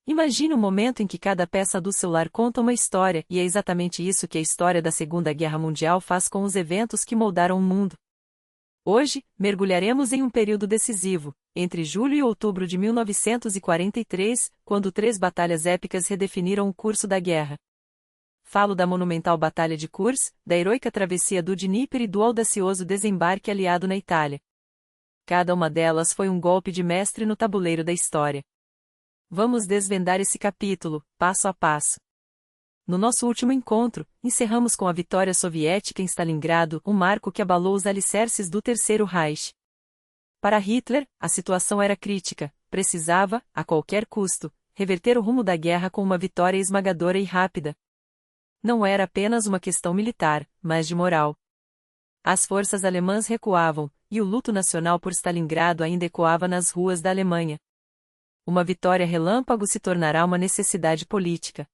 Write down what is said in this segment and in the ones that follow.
Imagine o momento em que cada peça do celular conta uma história, e é exatamente isso que a história da Segunda Guerra Mundial faz com os eventos que moldaram o mundo. Hoje, mergulharemos em um período decisivo, entre julho e outubro de 1943, quando 3 batalhas épicas redefiniram o curso da guerra. Falo da monumental Batalha de Kursk, da heroica travessia do Dnieper e do audacioso desembarque aliado na Itália. Cada uma delas foi um golpe de mestre no tabuleiro da história. Vamos desvendar esse capítulo, passo a passo. No nosso último encontro, encerramos com a vitória soviética em Stalingrado, um marco que abalou os alicerces do Terceiro Reich. Para Hitler, a situação era crítica, precisava, a qualquer custo, reverter o rumo da guerra com uma vitória esmagadora e rápida. Não era apenas uma questão militar, mas de moral. As forças alemãs recuavam, e o luto nacional por Stalingrado ainda ecoava nas ruas da Alemanha. Uma vitória relâmpago se tornará uma necessidade política.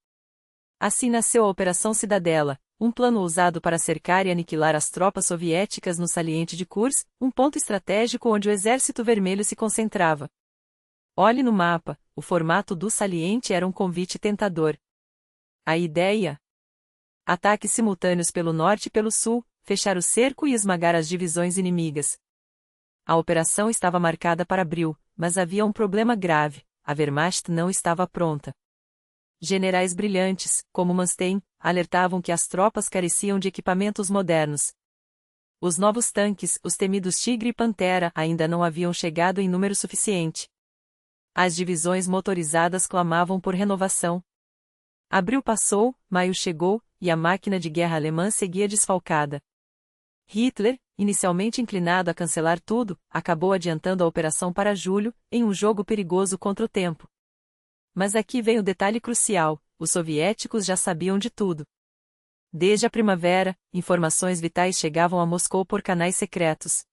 Assim nasceu a Operação Cidadela, um plano ousado para cercar e aniquilar as tropas soviéticas no saliente de Kursk, um ponto estratégico onde o Exército Vermelho se concentrava. Olhe no mapa, o formato do saliente era um convite tentador. A ideia? Ataques simultâneos pelo norte e pelo sul, fechar o cerco e esmagar as divisões inimigas. A operação estava marcada para abril, mas havia um problema grave: a Wehrmacht não estava pronta. Generais brilhantes, como Manstein, alertavam que as tropas careciam de equipamentos modernos. Os novos tanques, os temidos Tigre e Pantera, ainda não haviam chegado em número suficiente. As divisões motorizadas clamavam por renovação. Abril passou, maio chegou, e a máquina de guerra alemã seguia desfalcada. Hitler, inicialmente inclinado a cancelar tudo, acabou adiantando a operação para julho, em um jogo perigoso contra o tempo. Mas aqui vem o detalhe crucial: os soviéticos já sabiam de tudo. Desde a primavera, informações vitais chegavam a Moscou por canais secretos.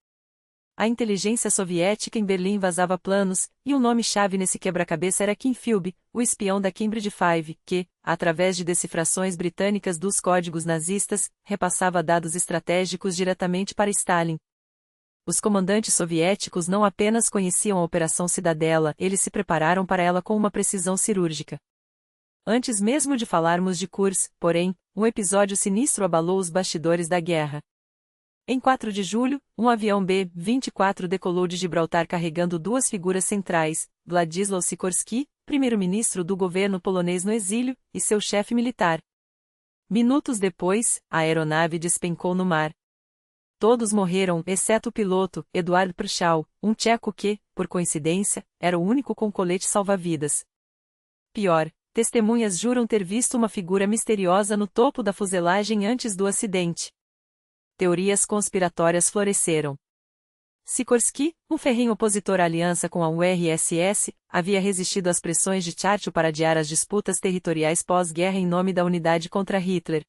A inteligência soviética em Berlim vazava planos, e o nome-chave nesse quebra-cabeça era Kim Philby, o espião da Cambridge Five, que, através de decifrações britânicas dos códigos nazistas, repassava dados estratégicos diretamente para Stalin. Os comandantes soviéticos não apenas conheciam a Operação Cidadela, eles se prepararam para ela com uma precisão cirúrgica. Antes mesmo de falarmos de Kursk, porém, um episódio sinistro abalou os bastidores da guerra. Em 4 de julho, um avião B-24 decolou de Gibraltar carregando 2 figuras centrais, Władysław Sikorski, primeiro-ministro do governo polonês no exílio, e seu chefe militar. Minutos depois, a aeronave despencou no mar. Todos morreram, exceto o piloto, Eduard Prchal, um tcheco que, por coincidência, era o único com colete salva-vidas. Pior, testemunhas juram ter visto uma figura misteriosa no topo da fuselagem antes do acidente. Teorias conspiratórias floresceram. Sikorski, um ferrenho opositor à aliança com a URSS, havia resistido às pressões de Churchill para adiar as disputas territoriais pós-guerra em nome da unidade contra Hitler.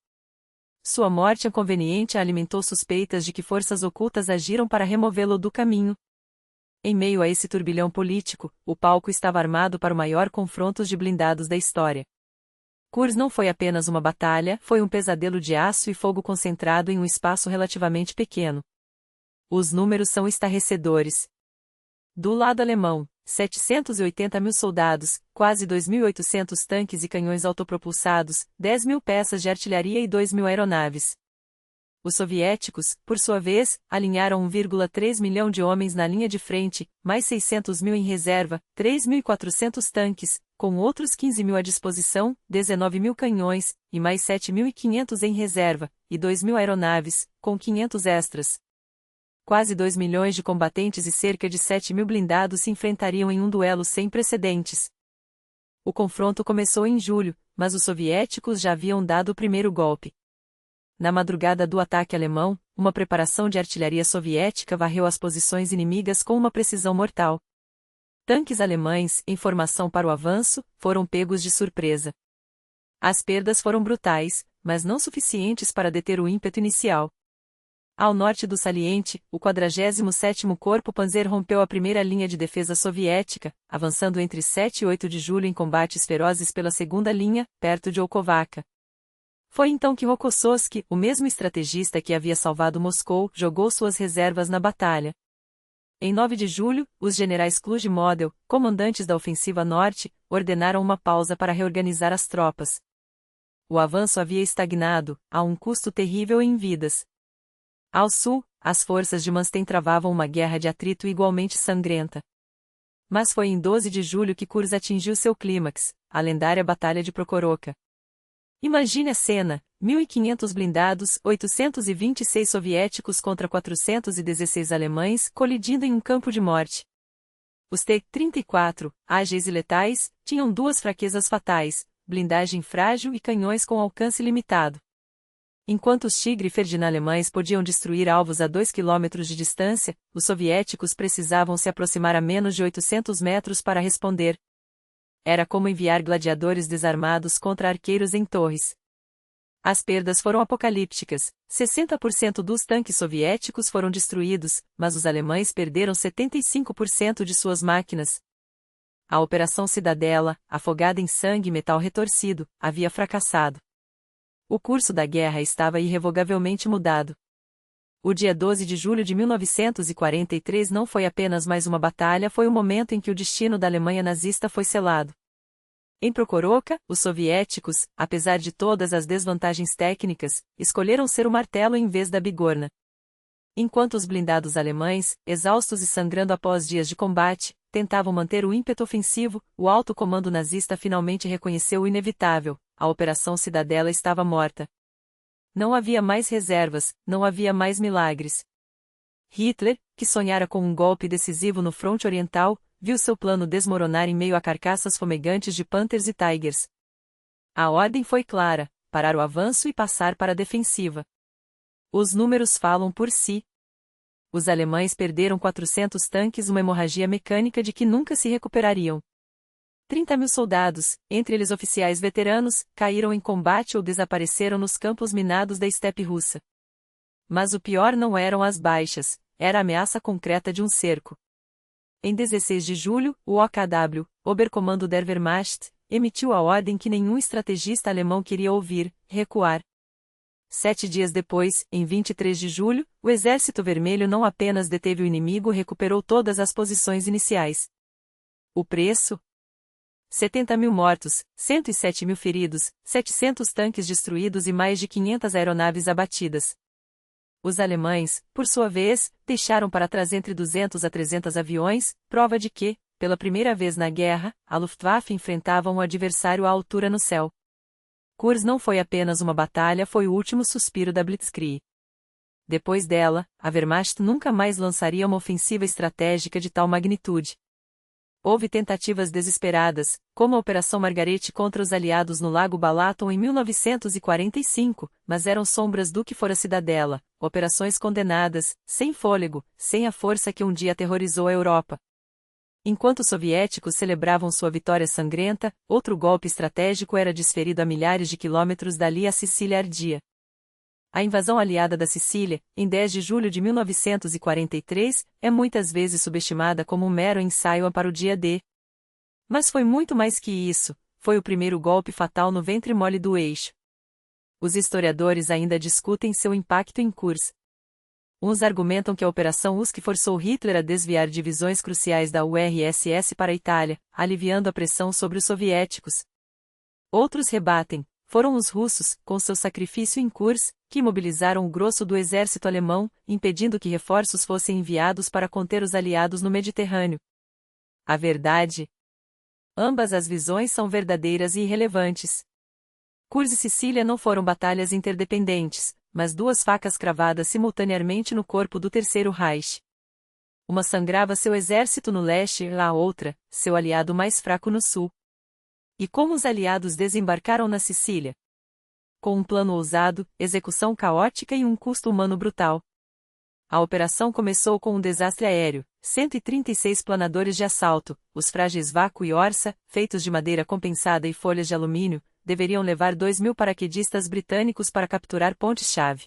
Sua morte inconveniente alimentou suspeitas de que forças ocultas agiram para removê-lo do caminho. Em meio a esse turbilhão político, o palco estava armado para o maior confronto de blindados da história. Kursk não foi apenas uma batalha, foi um pesadelo de aço e fogo concentrado em um espaço relativamente pequeno. Os números são estarrecedores. Do lado alemão, 780 mil soldados, quase 2.800 tanques e canhões autopropulsados, 10 mil peças de artilharia e 2 mil aeronaves. Os soviéticos, por sua vez, alinharam 1,3 milhão de homens na linha de frente, mais 600 mil em reserva, 3.400 tanques, com outros 15 mil à disposição, 19 mil canhões, e mais 7.500 em reserva, e 2 mil aeronaves, com 500 extras. Quase 2 milhões de combatentes e cerca de 7 mil blindados se enfrentariam em um duelo sem precedentes. O confronto começou em julho, mas os soviéticos já haviam dado o primeiro golpe. Na madrugada do ataque alemão, uma preparação de artilharia soviética varreu as posições inimigas com uma precisão mortal. Tanques alemães, em formação para o avanço, foram pegos de surpresa. As perdas foram brutais, mas não suficientes para deter o ímpeto inicial. Ao norte do saliente, o 47º Corpo Panzer rompeu a primeira linha de defesa soviética, avançando entre 7 e 8 de julho em combates ferozes pela segunda linha, perto de Volkovaca. Foi então que Rokossovski, o mesmo estrategista que havia salvado Moscou, jogou suas reservas na batalha. Em 9 de julho, os generais Kluge e Model, comandantes da ofensiva norte, ordenaram uma pausa para reorganizar as tropas. O avanço havia estagnado, a um custo terrível em vidas. Ao sul, as forças de Manstein travavam uma guerra de atrito igualmente sangrenta. Mas foi em 12 de julho que Kursk atingiu seu clímax, a lendária Batalha de Prokhorovka. Imagine a cena: 1.500 blindados, 826 soviéticos contra 416 alemães colidindo em um campo de morte. Os T-34, ágeis e letais, tinham duas fraquezas fatais: blindagem frágil e canhões com alcance limitado. Enquanto os Tigre Ferdinand alemães podiam destruir alvos a 2 quilômetros de distância, os soviéticos precisavam se aproximar a menos de 800 metros para responder. Era como enviar gladiadores desarmados contra arqueiros em torres. As perdas foram apocalípticas: 60% dos tanques soviéticos foram destruídos, mas os alemães perderam 75% de suas máquinas. A Operação Cidadela, afogada em sangue e metal retorcido, havia fracassado. O curso da guerra estava irrevogavelmente mudado. O dia 12 de julho de 1943 não foi apenas mais uma batalha, foi o momento em que o destino da Alemanha nazista foi selado. Em Prokhorovka, os soviéticos, apesar de todas as desvantagens técnicas, escolheram ser o martelo em vez da bigorna. Enquanto os blindados alemães, exaustos e sangrando após dias de combate, tentavam manter o ímpeto ofensivo, o alto comando nazista finalmente reconheceu o inevitável: a Operação Cidadela estava morta. Não havia mais reservas, não havia mais milagres. Hitler, que sonhara com um golpe decisivo no fronte oriental, viu seu plano desmoronar em meio a carcaças fumegantes de Panthers e Tigers. A ordem foi clara: parar o avanço e passar para a defensiva. Os números falam por si. Os alemães perderam 400 tanques, uma hemorragia mecânica de que nunca se recuperariam. 30.000 soldados, entre eles oficiais veteranos, caíram em combate ou desapareceram nos campos minados da estepe russa. Mas o pior não eram as baixas, era a ameaça concreta de um cerco. Em 16 de julho, o OKW, Oberkommando der Wehrmacht, emitiu a ordem que nenhum estrategista alemão queria ouvir: recuar. 7 dias depois, em 23 de julho, o Exército Vermelho não apenas deteve o inimigo, recuperou todas as posições iniciais. O preço? 70.000 mortos, 107.000 feridos, 700 tanques destruídos e mais de 500 aeronaves abatidas. Os alemães, por sua vez, deixaram para trás entre 200 a 300 aviões, prova de que, pela primeira vez na guerra, a Luftwaffe enfrentava um adversário à altura no céu. Kursk não foi apenas uma batalha, foi o último suspiro da Blitzkrieg. Depois dela, a Wehrmacht nunca mais lançaria uma ofensiva estratégica de tal magnitude. Houve tentativas desesperadas, como a Operação Margarete contra os aliados no Lago Balaton em 1945, mas eram sombras do que fora a Cidadela, operações condenadas, sem fôlego, sem a força que um dia aterrorizou a Europa. Enquanto os soviéticos celebravam sua vitória sangrenta, outro golpe estratégico era desferido a milhares de quilômetros dali. A Sicília ardia. A invasão aliada da Sicília, em 10 de julho de 1943, é muitas vezes subestimada como um mero ensaio para o dia D. Mas foi muito mais que isso: foi o primeiro golpe fatal no ventre mole do eixo. Os historiadores ainda discutem seu impacto em Kursk. Uns argumentam que a Operação USC forçou Hitler a desviar divisões cruciais da URSS para a Itália, aliviando a pressão sobre os soviéticos. Outros rebatem: foram os russos, com seu sacrifício em Kursk, que mobilizaram o grosso do exército alemão, impedindo que reforços fossem enviados para conter os aliados no Mediterrâneo. A verdade? Ambas as visões são verdadeiras e irrelevantes. Kursk e Sicília não foram batalhas interdependentes, mas duas facas cravadas simultaneamente no corpo do Terceiro Reich. Uma sangrava seu exército no leste e a outra, seu aliado mais fraco no sul. E como os aliados desembarcaram na Sicília? Com um plano ousado, execução caótica e um custo humano brutal. A operação começou com um desastre aéreo: 136 planadores de assalto, os frágeis Vácuo e Orsa, feitos de madeira compensada e folhas de alumínio, deveriam levar 2.000 paraquedistas britânicos para capturar pontes-chave.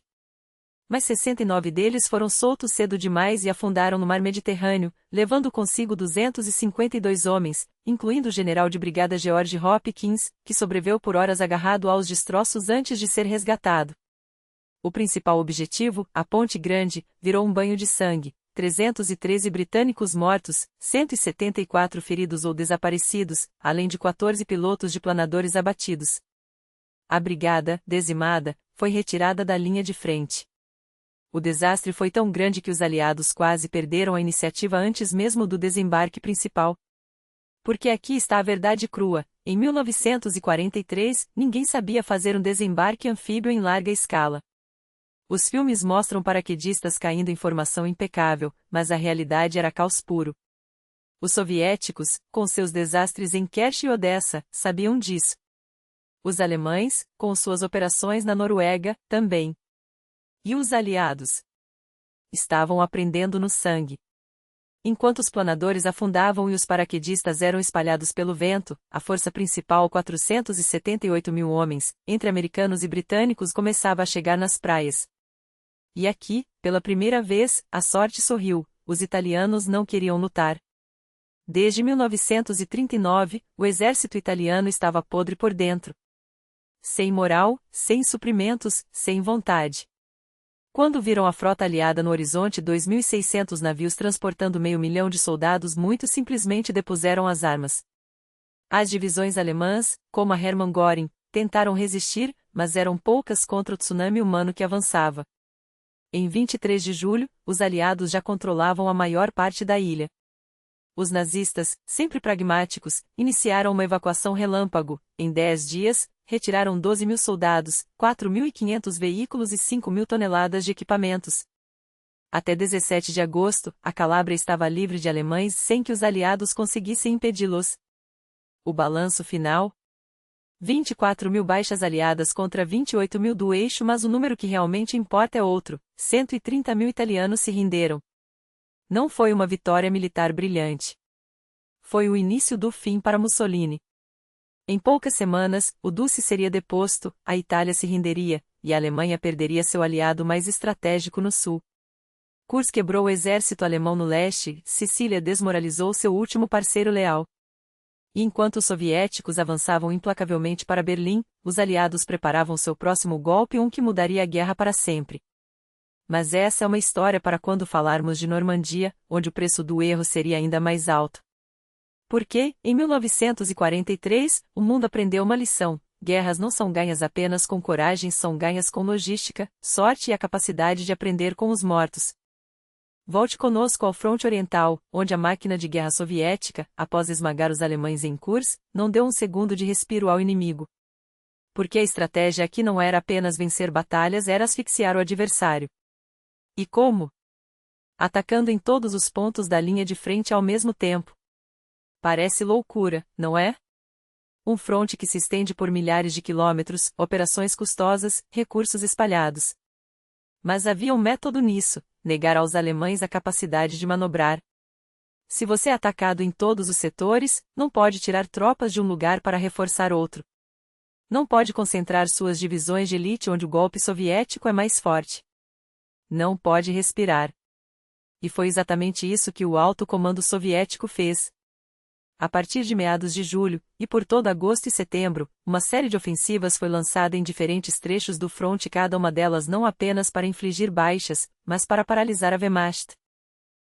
Mas 69 deles foram soltos cedo demais e afundaram no mar Mediterrâneo, levando consigo 252 homens, incluindo o general de brigada George Hopkins, que sobreviveu por horas agarrado aos destroços antes de ser resgatado. O principal objetivo, a Ponte Grande, virou um banho de sangue, 313 britânicos mortos, 174 feridos ou desaparecidos, além de 14 pilotos de planadores abatidos. A brigada, dizimada, foi retirada da linha de frente. O desastre foi tão grande que os aliados quase perderam a iniciativa antes mesmo do desembarque principal. Porque aqui está a verdade crua: em 1943, ninguém sabia fazer um desembarque anfíbio em larga escala. Os filmes mostram paraquedistas caindo em formação impecável, mas a realidade era caos puro. Os soviéticos, com seus desastres em Kerch e Odessa, sabiam disso. Os alemães, com suas operações na Noruega, também. E os aliados? Estavam aprendendo no sangue. Enquanto os planadores afundavam e os paraquedistas eram espalhados pelo vento, a força principal, 478 mil homens, entre americanos e britânicos, começava a chegar nas praias. E aqui, pela primeira vez, a sorte sorriu: os italianos não queriam lutar. Desde 1939, o exército italiano estava podre por dentro. Sem moral, sem suprimentos, sem vontade. Quando viram a frota aliada no horizonte, 2.600 navios transportando 500.000 de soldados, muito simplesmente depuseram as armas. As divisões alemãs, como a Hermann Göring, tentaram resistir, mas eram poucas contra o tsunami humano que avançava. Em 23 de julho, os aliados já controlavam a maior parte da ilha. Os nazistas, sempre pragmáticos, iniciaram uma evacuação relâmpago. Em 10 dias, retiraram 12.000 soldados, 4.500 veículos e 5.000 toneladas de equipamentos. Até 17 de agosto, a Calábria estava livre de alemães sem que os aliados conseguissem impedi-los. O balanço final: 24.000 baixas aliadas contra 28.000 do eixo, mas o número que realmente importa é outro: 130.000 italianos se renderam. Não foi uma vitória militar brilhante. Foi o início do fim para Mussolini. Em poucas semanas, o Duce seria deposto, a Itália se renderia, e a Alemanha perderia seu aliado mais estratégico no sul. Kursk quebrou o exército alemão no leste, Sicília desmoralizou seu último parceiro leal. E enquanto os soviéticos avançavam implacavelmente para Berlim, os aliados preparavam seu próximo golpe, um que mudaria a guerra para sempre. Mas essa é uma história para quando falarmos de Normandia, onde o preço do erro seria ainda mais alto. Porque, em 1943, o mundo aprendeu uma lição: guerras não são ganhas apenas com coragem, são ganhas com logística, sorte e a capacidade de aprender com os mortos. Volte conosco ao fronte oriental, onde a máquina de guerra soviética, após esmagar os alemães em Kursk, não deu um segundo de respiro ao inimigo. Porque a estratégia aqui não era apenas vencer batalhas, era asfixiar o adversário. E como? Atacando em todos os pontos da linha de frente ao mesmo tempo. Parece loucura, não é? Um fronte que se estende por milhares de quilômetros, operações custosas, recursos espalhados. Mas havia um método nisso: negar aos alemães a capacidade de manobrar. Se você é atacado em todos os setores, não pode tirar tropas de um lugar para reforçar outro. Não pode concentrar suas divisões de elite onde o golpe soviético é mais forte. Não pode respirar. E foi exatamente isso que o alto comando soviético fez. A partir de meados de julho, e por todo agosto e setembro, uma série de ofensivas foi lançada em diferentes trechos do fronte, cada uma delas não apenas para infligir baixas, mas para paralisar a Wehrmacht.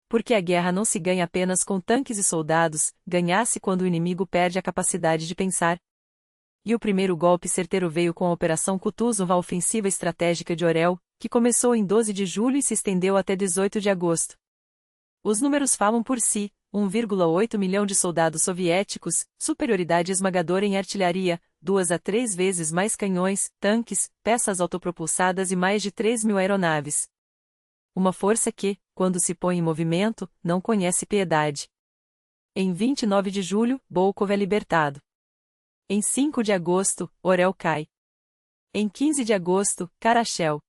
Porque a guerra não se ganha apenas com tanques e soldados, ganha-se quando o inimigo perde a capacidade de pensar. E o primeiro golpe certeiro veio com a Operação Kutuzov, a ofensiva estratégica de Orel, que começou em 12 de julho e se estendeu até 18 de agosto. Os números falam por si: 1,8 milhão de soldados soviéticos, superioridade esmagadora em artilharia, 2 a 3 vezes mais canhões, tanques, peças autopropulsadas e mais de 3.000 aeronaves. Uma força que, quando se põe em movimento, não conhece piedade. Em 29 de julho, Volkhov é libertado. Em 5 de agosto, Orel cai. Em 15 de agosto, Karachel.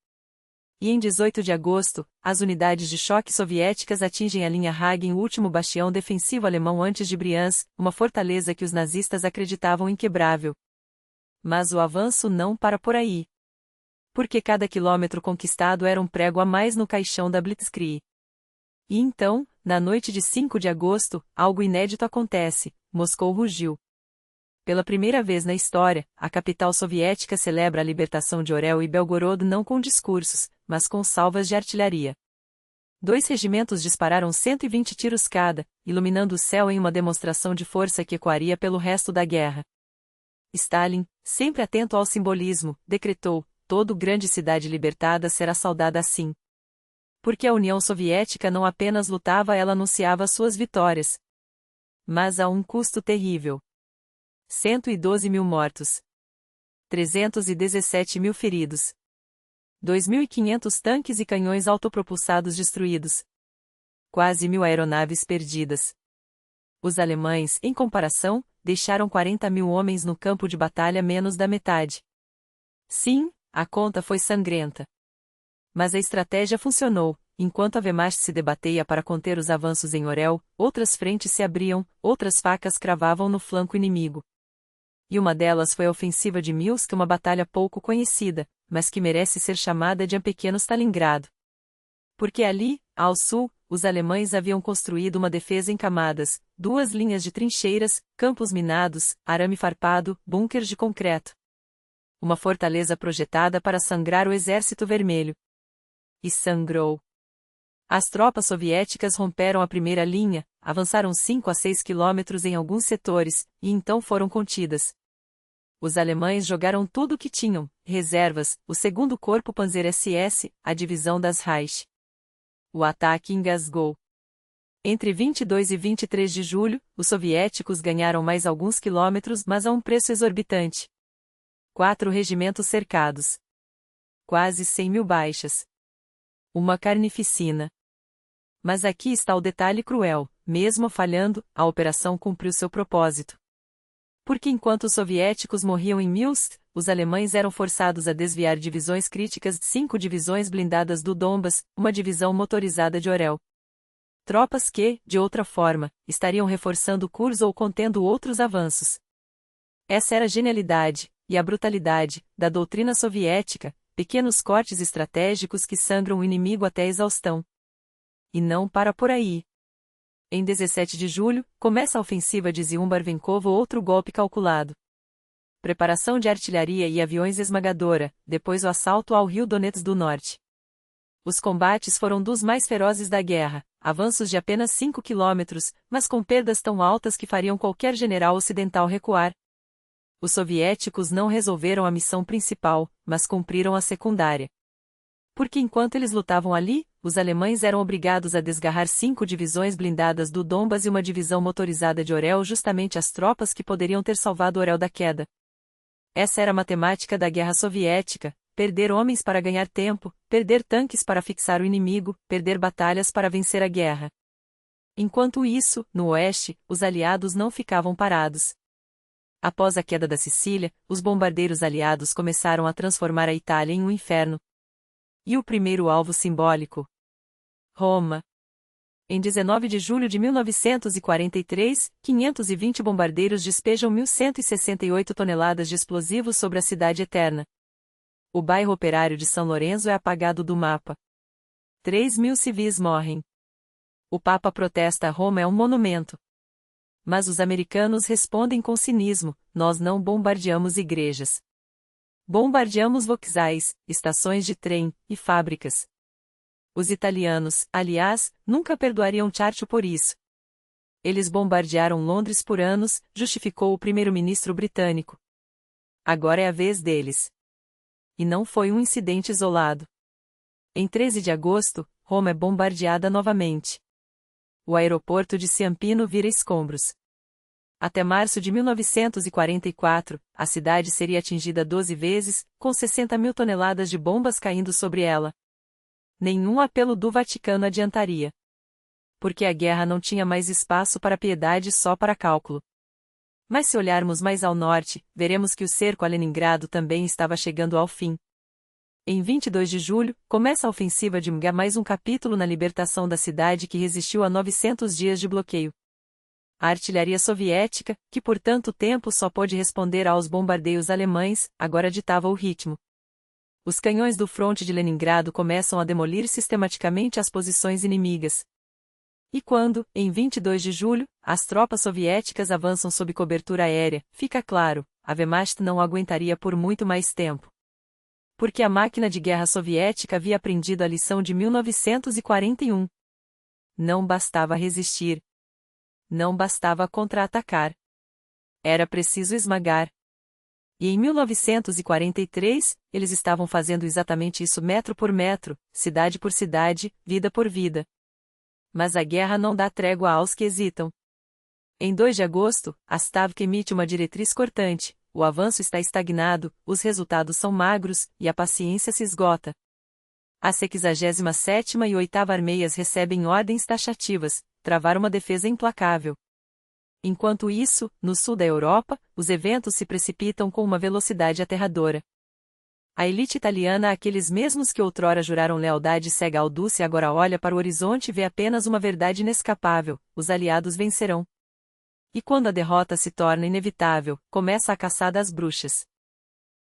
E em 18 de agosto, as unidades de choque soviéticas atingem a linha Hagen, o último bastião defensivo alemão antes de Briansk, uma fortaleza que os nazistas acreditavam inquebrável. Mas o avanço não para por aí. Porque cada quilômetro conquistado era um prego a mais no caixão da Blitzkrieg. E então, na noite de 5 de agosto, algo inédito acontece: Moscou rugiu. Pela primeira vez na história, a capital soviética celebra a libertação de Orel e Belgorod não com discursos, mas com salvas de artilharia. 2 regimentos dispararam 120 tiros cada, iluminando o céu em uma demonstração de força que ecoaria pelo resto da guerra. Stalin, sempre atento ao simbolismo, decretou: toda grande cidade libertada será saudada assim. Porque a União Soviética não apenas lutava, ela anunciava suas vitórias. Mas a um custo terrível. 112 mil mortos. 317 mil feridos. 2.500 tanques e canhões autopropulsados destruídos. Quase 1.000 aeronaves perdidas. Os alemães, em comparação, deixaram 40 mil homens no campo de batalha, menos da metade. Sim, a conta foi sangrenta. Mas a estratégia funcionou. Enquanto a Wehrmacht se debatia para conter os avanços em Orel, outras frentes se abriam, outras facas cravavam no flanco inimigo. E uma delas foi a ofensiva de Minsk, uma batalha pouco conhecida, mas que merece ser chamada de um pequeno Stalingrado. Porque ali, ao sul, os alemães haviam construído uma defesa em camadas, 2 linhas de trincheiras, campos minados, arame farpado, bunkers de concreto. Uma fortaleza projetada para sangrar o Exército Vermelho. E sangrou. As tropas soviéticas romperam a primeira linha, avançaram 5 a 6 quilômetros em alguns setores, e então foram contidas. Os alemães jogaram tudo o que tinham, reservas, o 2º Corpo Panzer SS, a divisão das Reich. O ataque engasgou. Entre 22 e 23 de julho, os soviéticos ganharam mais alguns quilômetros, mas a um preço exorbitante. 4 regimentos cercados. Quase 100 mil baixas. Uma carnificina. Mas aqui está o detalhe cruel: mesmo falhando, a operação cumpriu seu propósito. Porque enquanto os soviéticos morriam em Minsk, os alemães eram forçados a desviar divisões críticas de 5 divisões blindadas do Donbas, uma divisão motorizada de Orel. Tropas que, de outra forma, estariam reforçando Kursk ou contendo outros avanços. Essa era a genialidade, e a brutalidade, da doutrina soviética: pequenos cortes estratégicos que sangram o inimigo até a exaustão. E não para por aí. Em 17 de julho, começa a ofensiva de Ziumbarvenkovo, outro golpe calculado. Preparação de artilharia e aviões esmagadora, depois o assalto ao rio Donetsk do Norte. Os combates foram dos mais ferozes da guerra, avanços de apenas 5 quilômetros, mas com perdas tão altas que fariam qualquer general ocidental recuar. Os soviéticos não resolveram a missão principal, mas cumpriram a secundária. Porque enquanto eles lutavam ali, os alemães eram obrigados a desgarrar 5 divisões blindadas do Donbas e uma divisão motorizada de Orel, justamente as tropas que poderiam ter salvado Orel da queda. Essa era a matemática da guerra soviética: perder homens para ganhar tempo, perder tanques para fixar o inimigo, perder batalhas para vencer a guerra. Enquanto isso, no oeste, os aliados não ficavam parados. Após a queda da Sicília, os bombardeiros aliados começaram a transformar a Itália em um inferno. E o primeiro alvo simbólico? Roma. Em 19 de julho de 1943, 520 bombardeiros despejam 1.168 toneladas de explosivos sobre a cidade eterna. O bairro operário de São Lourenço é apagado do mapa. 3.000 civis morrem. O Papa protesta: Roma é um monumento. Mas os americanos respondem com cinismo: nós não bombardeamos igrejas. Bombardeamos Vauxhalls, estações de trem, e fábricas. Os italianos, aliás, nunca perdoariam Churchill por isso. Eles bombardearam Londres por anos, justificou o primeiro-ministro britânico. Agora é a vez deles. E não foi um incidente isolado. Em 13 de agosto, Roma é bombardeada novamente. O aeroporto de Ciampino vira escombros. Até março de 1944, a cidade seria atingida 12 vezes, com 60 mil toneladas de bombas caindo sobre ela. Nenhum apelo do Vaticano adiantaria. Porque a guerra não tinha mais espaço para piedade, só para cálculo. Mas se olharmos mais ao norte, veremos que o cerco a Leningrado também estava chegando ao fim. Em 22 de julho, começa a ofensiva de Mga, mais um capítulo na libertação da cidade que resistiu a 900 dias de bloqueio. A artilharia soviética, que por tanto tempo só pôde responder aos bombardeios alemães, agora ditava o ritmo. Os canhões do fronte de Leningrado começam a demolir sistematicamente as posições inimigas. E quando, em 22 de julho, as tropas soviéticas avançam sob cobertura aérea, fica claro, a Wehrmacht não aguentaria por muito mais tempo. Porque a máquina de guerra soviética havia aprendido a lição de 1941. Não bastava resistir. Não bastava contra-atacar. Era preciso esmagar. E em 1943, eles estavam fazendo exatamente isso metro por metro, cidade por cidade, vida por vida. Mas a guerra não dá trégua aos que hesitam. Em 2 de agosto, a Stavka emite uma diretriz cortante: o avanço está estagnado, os resultados são magros, e a paciência se esgota. A 67ª e 8ª Armeias recebem ordens taxativas: travar uma defesa implacável. Enquanto isso, no sul da Europa, os eventos se precipitam com uma velocidade aterradora. A elite italiana, aqueles mesmos que outrora juraram lealdade cega ao Duce, agora olha para o horizonte e vê apenas uma verdade inescapável: os aliados vencerão. E quando a derrota se torna inevitável, começa a caçada às bruxas.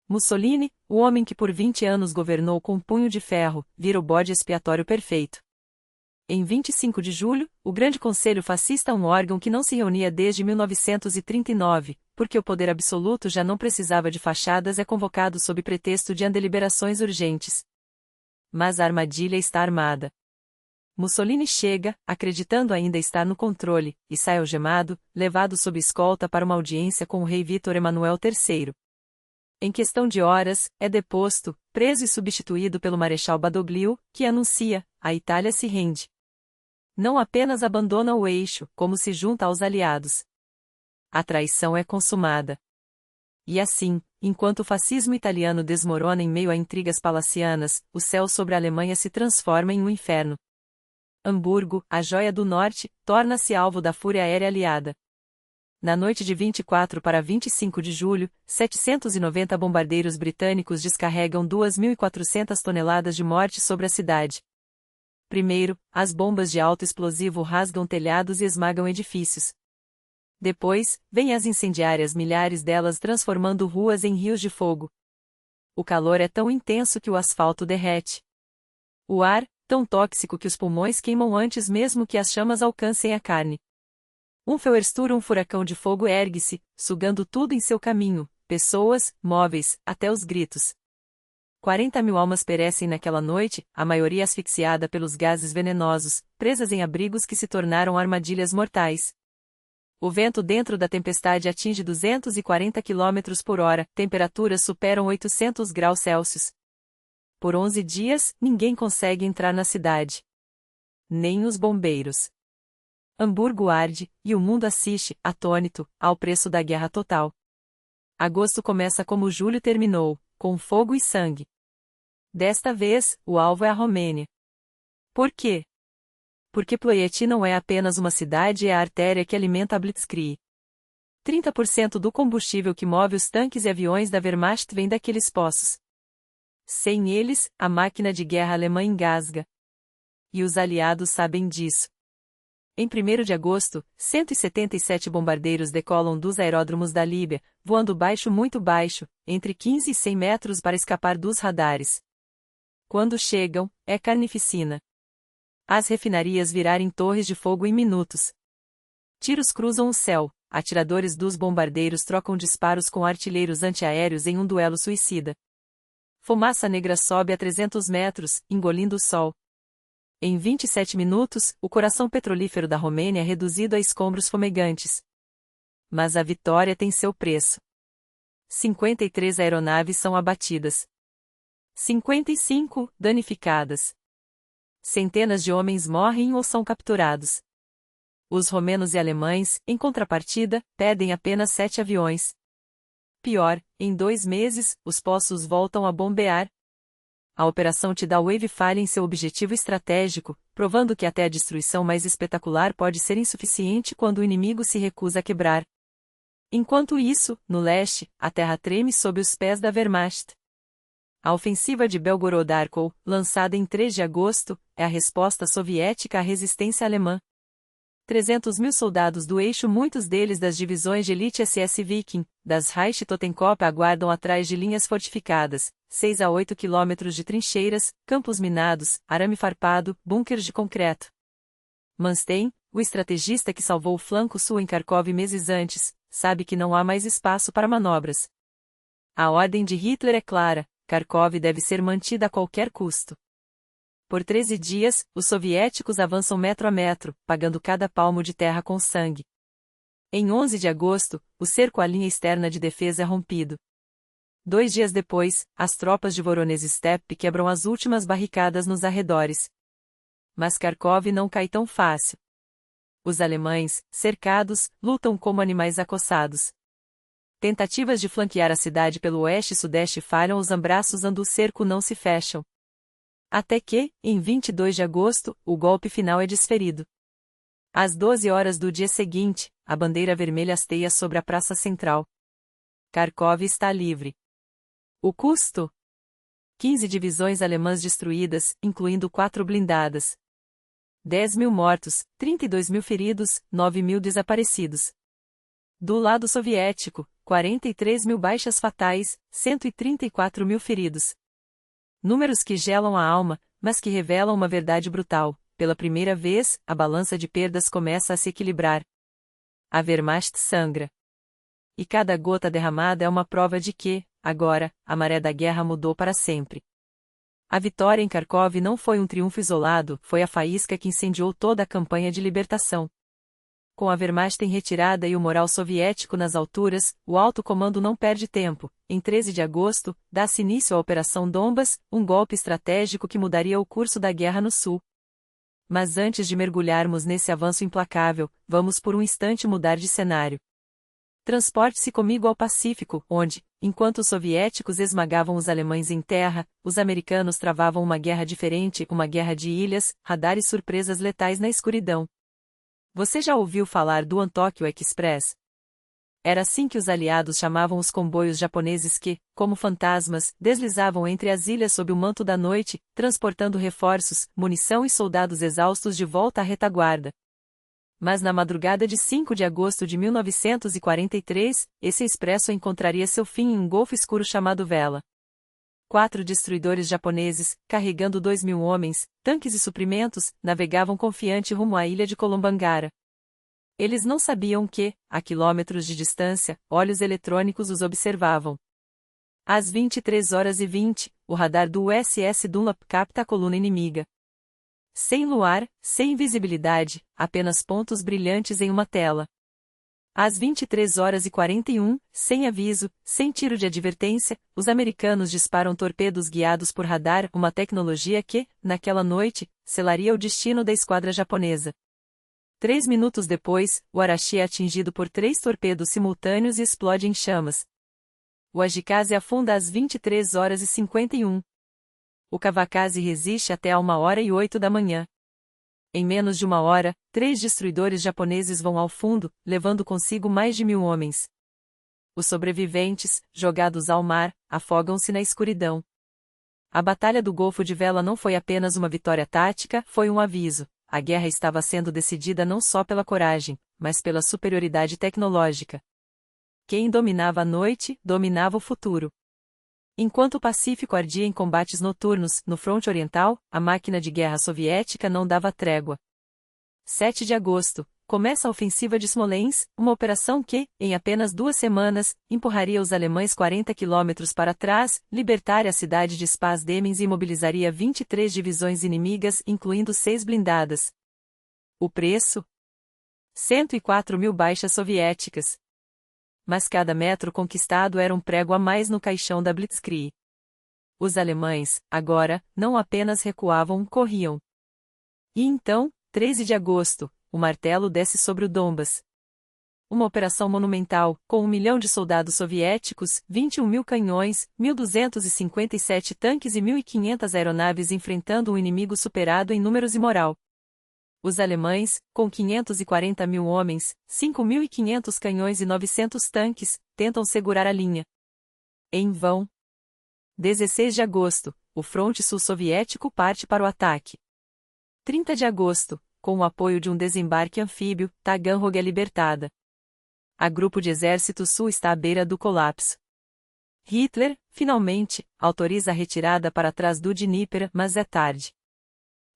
Mussolini, o homem que por 20 anos governou com um punho de ferro, vira o bode expiatório perfeito. Em 25 de julho, o Grande Conselho Fascista, um órgão que não se reunia desde 1939, porque o poder absoluto já não precisava de fachadas, é convocado sob pretexto de deliberações urgentes. Mas a armadilha está armada. Mussolini chega, acreditando ainda estar no controle, e sai algemado, levado sob escolta para uma audiência com o rei Vítor Emanuel III. Em questão de horas, é deposto, preso e substituído pelo Marechal Badoglio, que anuncia: a Itália se rende. Não apenas abandona o eixo, como se junta aos aliados. A traição é consumada. E assim, enquanto o fascismo italiano desmorona em meio a intrigas palacianas, o céu sobre a Alemanha se transforma em um inferno. Hamburgo, a joia do norte, torna-se alvo da fúria aérea aliada. Na noite de 24 para 25 de julho, 790 bombardeiros britânicos descarregam 2.400 toneladas de morte sobre a cidade. Primeiro, as bombas de alto explosivo rasgam telhados e esmagam edifícios. Depois, vêm as incendiárias, milhares delas transformando ruas em rios de fogo. O calor é tão intenso que o asfalto derrete. O ar, tão tóxico que os pulmões queimam antes mesmo que as chamas alcancem a carne. Um furacão de fogo ergue-se, sugando tudo em seu caminho, pessoas, móveis, até os gritos. 40.000 almas perecem naquela noite, a maioria asfixiada pelos gases venenosos, presas em abrigos que se tornaram armadilhas mortais. O vento dentro da tempestade atinge 240 km por hora, temperaturas superam 800 graus Celsius. Por 11 dias, ninguém consegue entrar na cidade. Nem os bombeiros. Hamburgo arde, e o mundo assiste, atônito, ao preço da guerra total. Agosto começa como julho terminou, com fogo e sangue. Desta vez, o alvo é a Romênia. Por quê? Porque Ploieti não é apenas uma cidade, é a artéria que alimenta a Blitzkrieg. 30% do combustível que move os tanques e aviões da Wehrmacht vem daqueles poços. Sem eles, a máquina de guerra alemã engasga. E os aliados sabem disso. Em 1º de agosto, 177 bombardeiros decolam dos aeródromos da Líbia, voando baixo, muito baixo, entre 15 e 100 metros para escapar dos radares. Quando chegam, é carnificina. As refinarias virarem torres de fogo em minutos. Tiros cruzam o céu, atiradores dos bombardeiros trocam disparos com artilheiros antiaéreos em um duelo suicida. Fumaça negra sobe a 300 metros, engolindo o sol. Em 27 minutos, o coração petrolífero da Romênia é reduzido a escombros fumegantes. Mas a vitória tem seu preço. 53 aeronaves são abatidas. 55, danificadas. Centenas de homens morrem ou são capturados. Os romenos e alemães, em contrapartida, perdem apenas 7 aviões. Pior, em 2 meses, os poços voltam a bombear. A operação Tidal Wave falha em seu objetivo estratégico, provando que até a destruição mais espetacular pode ser insuficiente quando o inimigo se recusa a quebrar. Enquanto isso, no leste, a terra treme sob os pés da Wehrmacht. A ofensiva de Belgorod-Arkow, lançada em 3 de agosto, é a resposta soviética à resistência alemã. 300.000 soldados do eixo, muitos deles das divisões de elite SS Viking, das Reich Totenkopf, aguardam atrás de linhas fortificadas, 6 a 8 quilômetros de trincheiras, campos minados, arame farpado, bunkers de concreto. Manstein, o estrategista que salvou o flanco sul em Kharkov meses antes, sabe que não há mais espaço para manobras. A ordem de Hitler é clara: Kharkov deve ser mantida a qualquer custo. Por 13 dias, os soviéticos avançam metro a metro, pagando cada palmo de terra com sangue. Em 11 de agosto, o cerco à linha externa de defesa é rompido. 2 dias depois, as tropas de Voronezh-Steppe quebram as últimas barricadas nos arredores. Mas Kharkov não cai tão fácil. Os alemães, cercados, lutam como animais acossados. Tentativas de flanquear a cidade pelo oeste e sudeste falham, os abraços do cerco não se fecham. Até que, em 22 de agosto, o golpe final é desferido. Às 12 horas do dia seguinte, a bandeira vermelha hasteia sobre a praça central. Kharkov está livre. O custo? 15 divisões alemãs destruídas, incluindo 4 blindadas. 10.000 mortos, 32.000 feridos, 9.000 desaparecidos. Do lado soviético, 43.000 baixas fatais, 134.000 feridos. Números que gelam a alma, mas que revelam uma verdade brutal. Pela primeira vez, a balança de perdas começa a se equilibrar. A Wehrmacht sangra. E cada gota derramada é uma prova de que, agora, a maré da guerra mudou para sempre. A vitória em Kharkov não foi um triunfo isolado, foi a faísca que incendiou toda a campanha de libertação. Com a Wehrmacht em retirada e o moral soviético nas alturas, o alto comando não perde tempo. Em 13 de agosto, dá-se início à Operação Donbas, um golpe estratégico que mudaria o curso da guerra no sul. Mas antes de mergulharmos nesse avanço implacável, vamos por um instante mudar de cenário. Transporte-se comigo ao Pacífico, onde, enquanto os soviéticos esmagavam os alemães em terra, os americanos travavam uma guerra diferente, uma guerra de ilhas, radar e surpresas letais na escuridão. Você já ouviu falar do Antokyo Express? Era assim que os aliados chamavam os comboios japoneses que, como fantasmas, deslizavam entre as ilhas sob o manto da noite, transportando reforços, munição e soldados exaustos de volta à retaguarda. Mas na madrugada de 5 de agosto de 1943, esse expresso encontraria seu fim em um golfo escuro chamado Vela. 4 destruidores japoneses, carregando 2.000 homens, tanques e suprimentos, navegavam confiante rumo à ilha de Kolombangara. Eles não sabiam que, a quilômetros de distância, olhos eletrônicos os observavam. Às 23h20, o radar do USS Dunlap capta a coluna inimiga. Sem luar, sem visibilidade, apenas pontos brilhantes em uma tela. Às 23h41, sem aviso, sem tiro de advertência, os americanos disparam torpedos guiados por radar, uma tecnologia que, naquela noite, selaria o destino da esquadra japonesa. 3 minutos depois, o Arashi é atingido por 3 torpedos simultâneos e explode em chamas. O Ajikaze afunda às 23h51. O Kawakaze resiste até a 1h08 da manhã. Em menos de 1 hora, 3 destruidores japoneses vão ao fundo, levando consigo mais de 1.000 homens. Os sobreviventes, jogados ao mar, afogam-se na escuridão. A Batalha do Golfo de Vela não foi apenas uma vitória tática, foi um aviso. A guerra estava sendo decidida não só pela coragem, mas pela superioridade tecnológica. Quem dominava a noite, dominava o futuro. Enquanto o Pacífico ardia em combates noturnos, no fronte oriental, a máquina de guerra soviética não dava trégua. 7 de agosto, começa a ofensiva de Smolensk, uma operação que, em apenas 2 semanas, empurraria os alemães 40 quilômetros para trás, libertaria a cidade de Spaz-Demens e imobilizaria 23 divisões inimigas, incluindo 6 blindadas. O preço? 104.000 baixas soviéticas. Mas cada metro conquistado era um prego a mais no caixão da Blitzkrieg. Os alemães, agora, não apenas recuavam, corriam. E então, 13 de agosto, o martelo desce sobre o Donbas. Uma operação monumental, com 1 milhão de soldados soviéticos, 21.000 canhões, 1.257 tanques e 1.500 aeronaves enfrentando um inimigo superado em números e moral. Os alemães, com 540.000 homens, 5.500 canhões e 900 tanques, tentam segurar a linha. Em vão. 16 de agosto, o fronte sul soviético parte para o ataque. 30 de agosto, com o apoio de um desembarque anfíbio, Taganrog é libertada. A grupo de exército sul está à beira do colapso. Hitler, finalmente, autoriza a retirada para trás do Dníper, mas é tarde.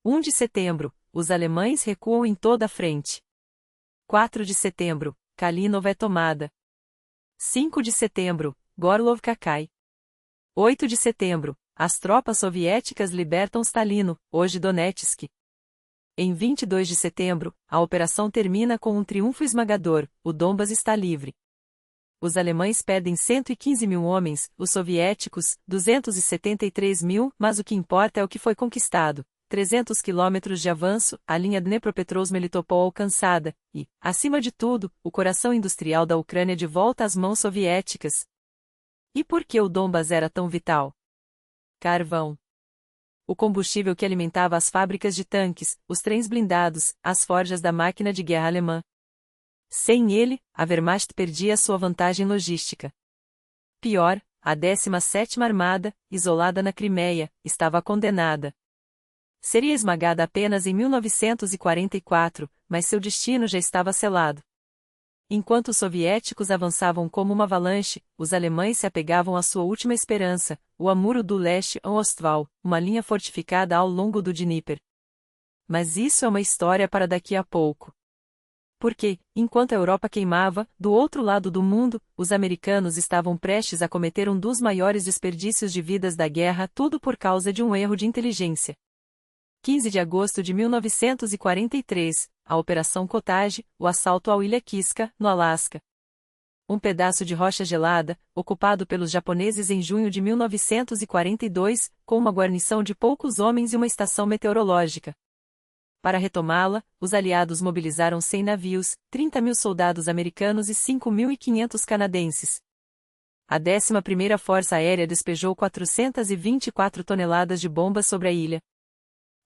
1 de setembro, os alemães recuam em toda a frente. 4 de setembro, Kalinov é tomada. 5 de setembro, Gorlovka cai. 8 de setembro, as tropas soviéticas libertam Stalino, hoje Donetsk. Em 22 de setembro, a operação termina com um triunfo esmagador, o Donbas está livre. Os alemães perdem 115 mil homens, os soviéticos, 273 mil, mas o que importa é o que foi conquistado. 300 quilômetros de avanço, a linha Dnepropetrovsk-Melitopol alcançada, e, acima de tudo, o coração industrial da Ucrânia de volta às mãos soviéticas. E por que o Donbas era tão vital? Carvão. O combustível que alimentava as fábricas de tanques, os trens blindados, as forjas da máquina de guerra alemã. Sem ele, a Wehrmacht perdia sua vantagem logística. Pior, a 17ª Armada, isolada na Crimeia, estava condenada. Seria esmagada apenas em 1944, mas seu destino já estava selado. Enquanto os soviéticos avançavam como uma avalanche, os alemães se apegavam à sua última esperança, o Amuro do Leste ou Ostwall, uma linha fortificada ao longo do Dnieper. Mas isso é uma história para daqui a pouco. Porque, enquanto a Europa queimava, do outro lado do mundo, os americanos estavam prestes a cometer um dos maiores desperdícios de vidas da guerra, tudo por causa de um erro de inteligência. 15 de agosto de 1943, a Operação Cottage, o assalto à Ilha Kiska, no Alasca. Um pedaço de rocha gelada, ocupado pelos japoneses em junho de 1942, com uma guarnição de poucos homens e uma estação meteorológica. Para retomá-la, os aliados mobilizaram 100 navios, 30 mil soldados americanos e 5.500 canadenses. A 11ª Força Aérea despejou 424 toneladas de bombas sobre a ilha.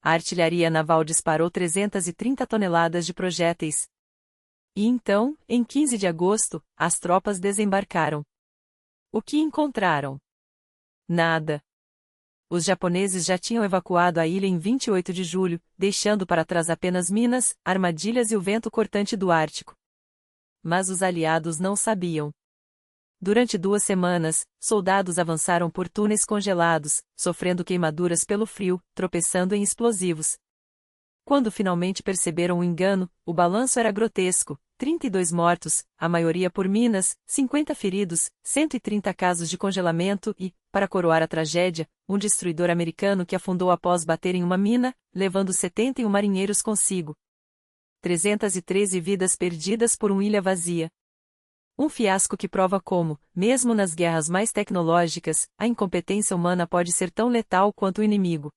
A artilharia naval disparou 330 toneladas de projéteis. E então, em 15 de agosto, as tropas desembarcaram. O que encontraram? Nada. Os japoneses já tinham evacuado a ilha em 28 de julho, deixando para trás apenas minas, armadilhas e o vento cortante do Ártico. Mas os aliados não sabiam. Durante 2 semanas, soldados avançaram por túneis congelados, sofrendo queimaduras pelo frio, tropeçando em explosivos. Quando finalmente perceberam o engano, o balanço era grotesco: 32 mortos, a maioria por minas, 50 feridos, 130 casos de congelamento e, para coroar a tragédia, um destruidor americano que afundou após bater em uma mina, levando 71 marinheiros consigo. 313 vidas perdidas por uma ilha vazia. Um fiasco que prova como, mesmo nas guerras mais tecnológicas, a incompetência humana pode ser tão letal quanto o inimigo.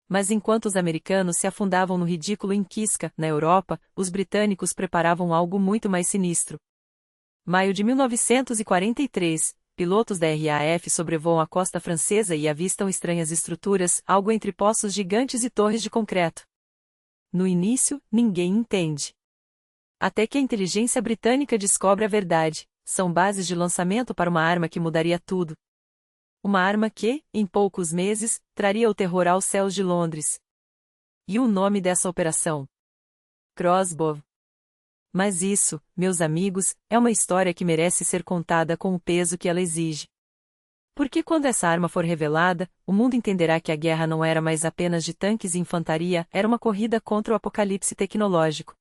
Mas enquanto os americanos se afundavam no ridículo em Kiska, na Europa, os britânicos preparavam algo muito mais sinistro. Maio de 1943, pilotos da RAF sobrevoam a costa francesa e avistam estranhas estruturas, algo entre poços gigantes e torres de concreto. No início, ninguém entende. Até que a inteligência britânica descobre a verdade: são bases de lançamento para uma arma que mudaria tudo. Uma arma que, em poucos meses, traria o terror aos céus de Londres. E o nome dessa operação? Crossbow. Mas isso, meus amigos, é uma história que merece ser contada com o peso que ela exige. Porque quando essa arma for revelada, o mundo entenderá que a guerra não era mais apenas de tanques e infantaria, era uma corrida contra o apocalipse tecnológico.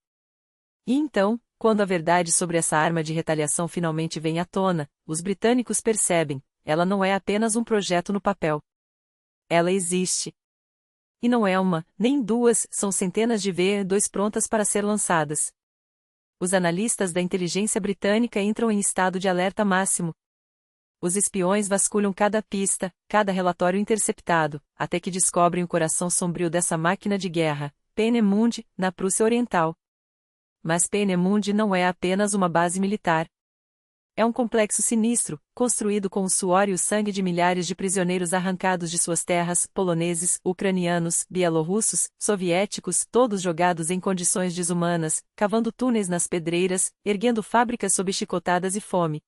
E então, quando a verdade sobre essa arma de retaliação finalmente vem à tona, os britânicos percebem: ela não é apenas um projeto no papel. Ela existe. E não é uma, nem duas, são centenas de V2 prontas para ser lançadas. Os analistas da inteligência britânica entram em estado de alerta máximo. Os espiões vasculham cada pista, cada relatório interceptado, até que descobrem o coração sombrio dessa máquina de guerra, Peenemünde, na Prússia Oriental. Mas Peenemünde não é apenas uma base militar. É um complexo sinistro, construído com o suor e o sangue de milhares de prisioneiros arrancados de suas terras, poloneses, ucranianos, bielorrussos, soviéticos, todos jogados em condições desumanas, cavando túneis nas pedreiras, erguendo fábricas sob chicotadas e fome.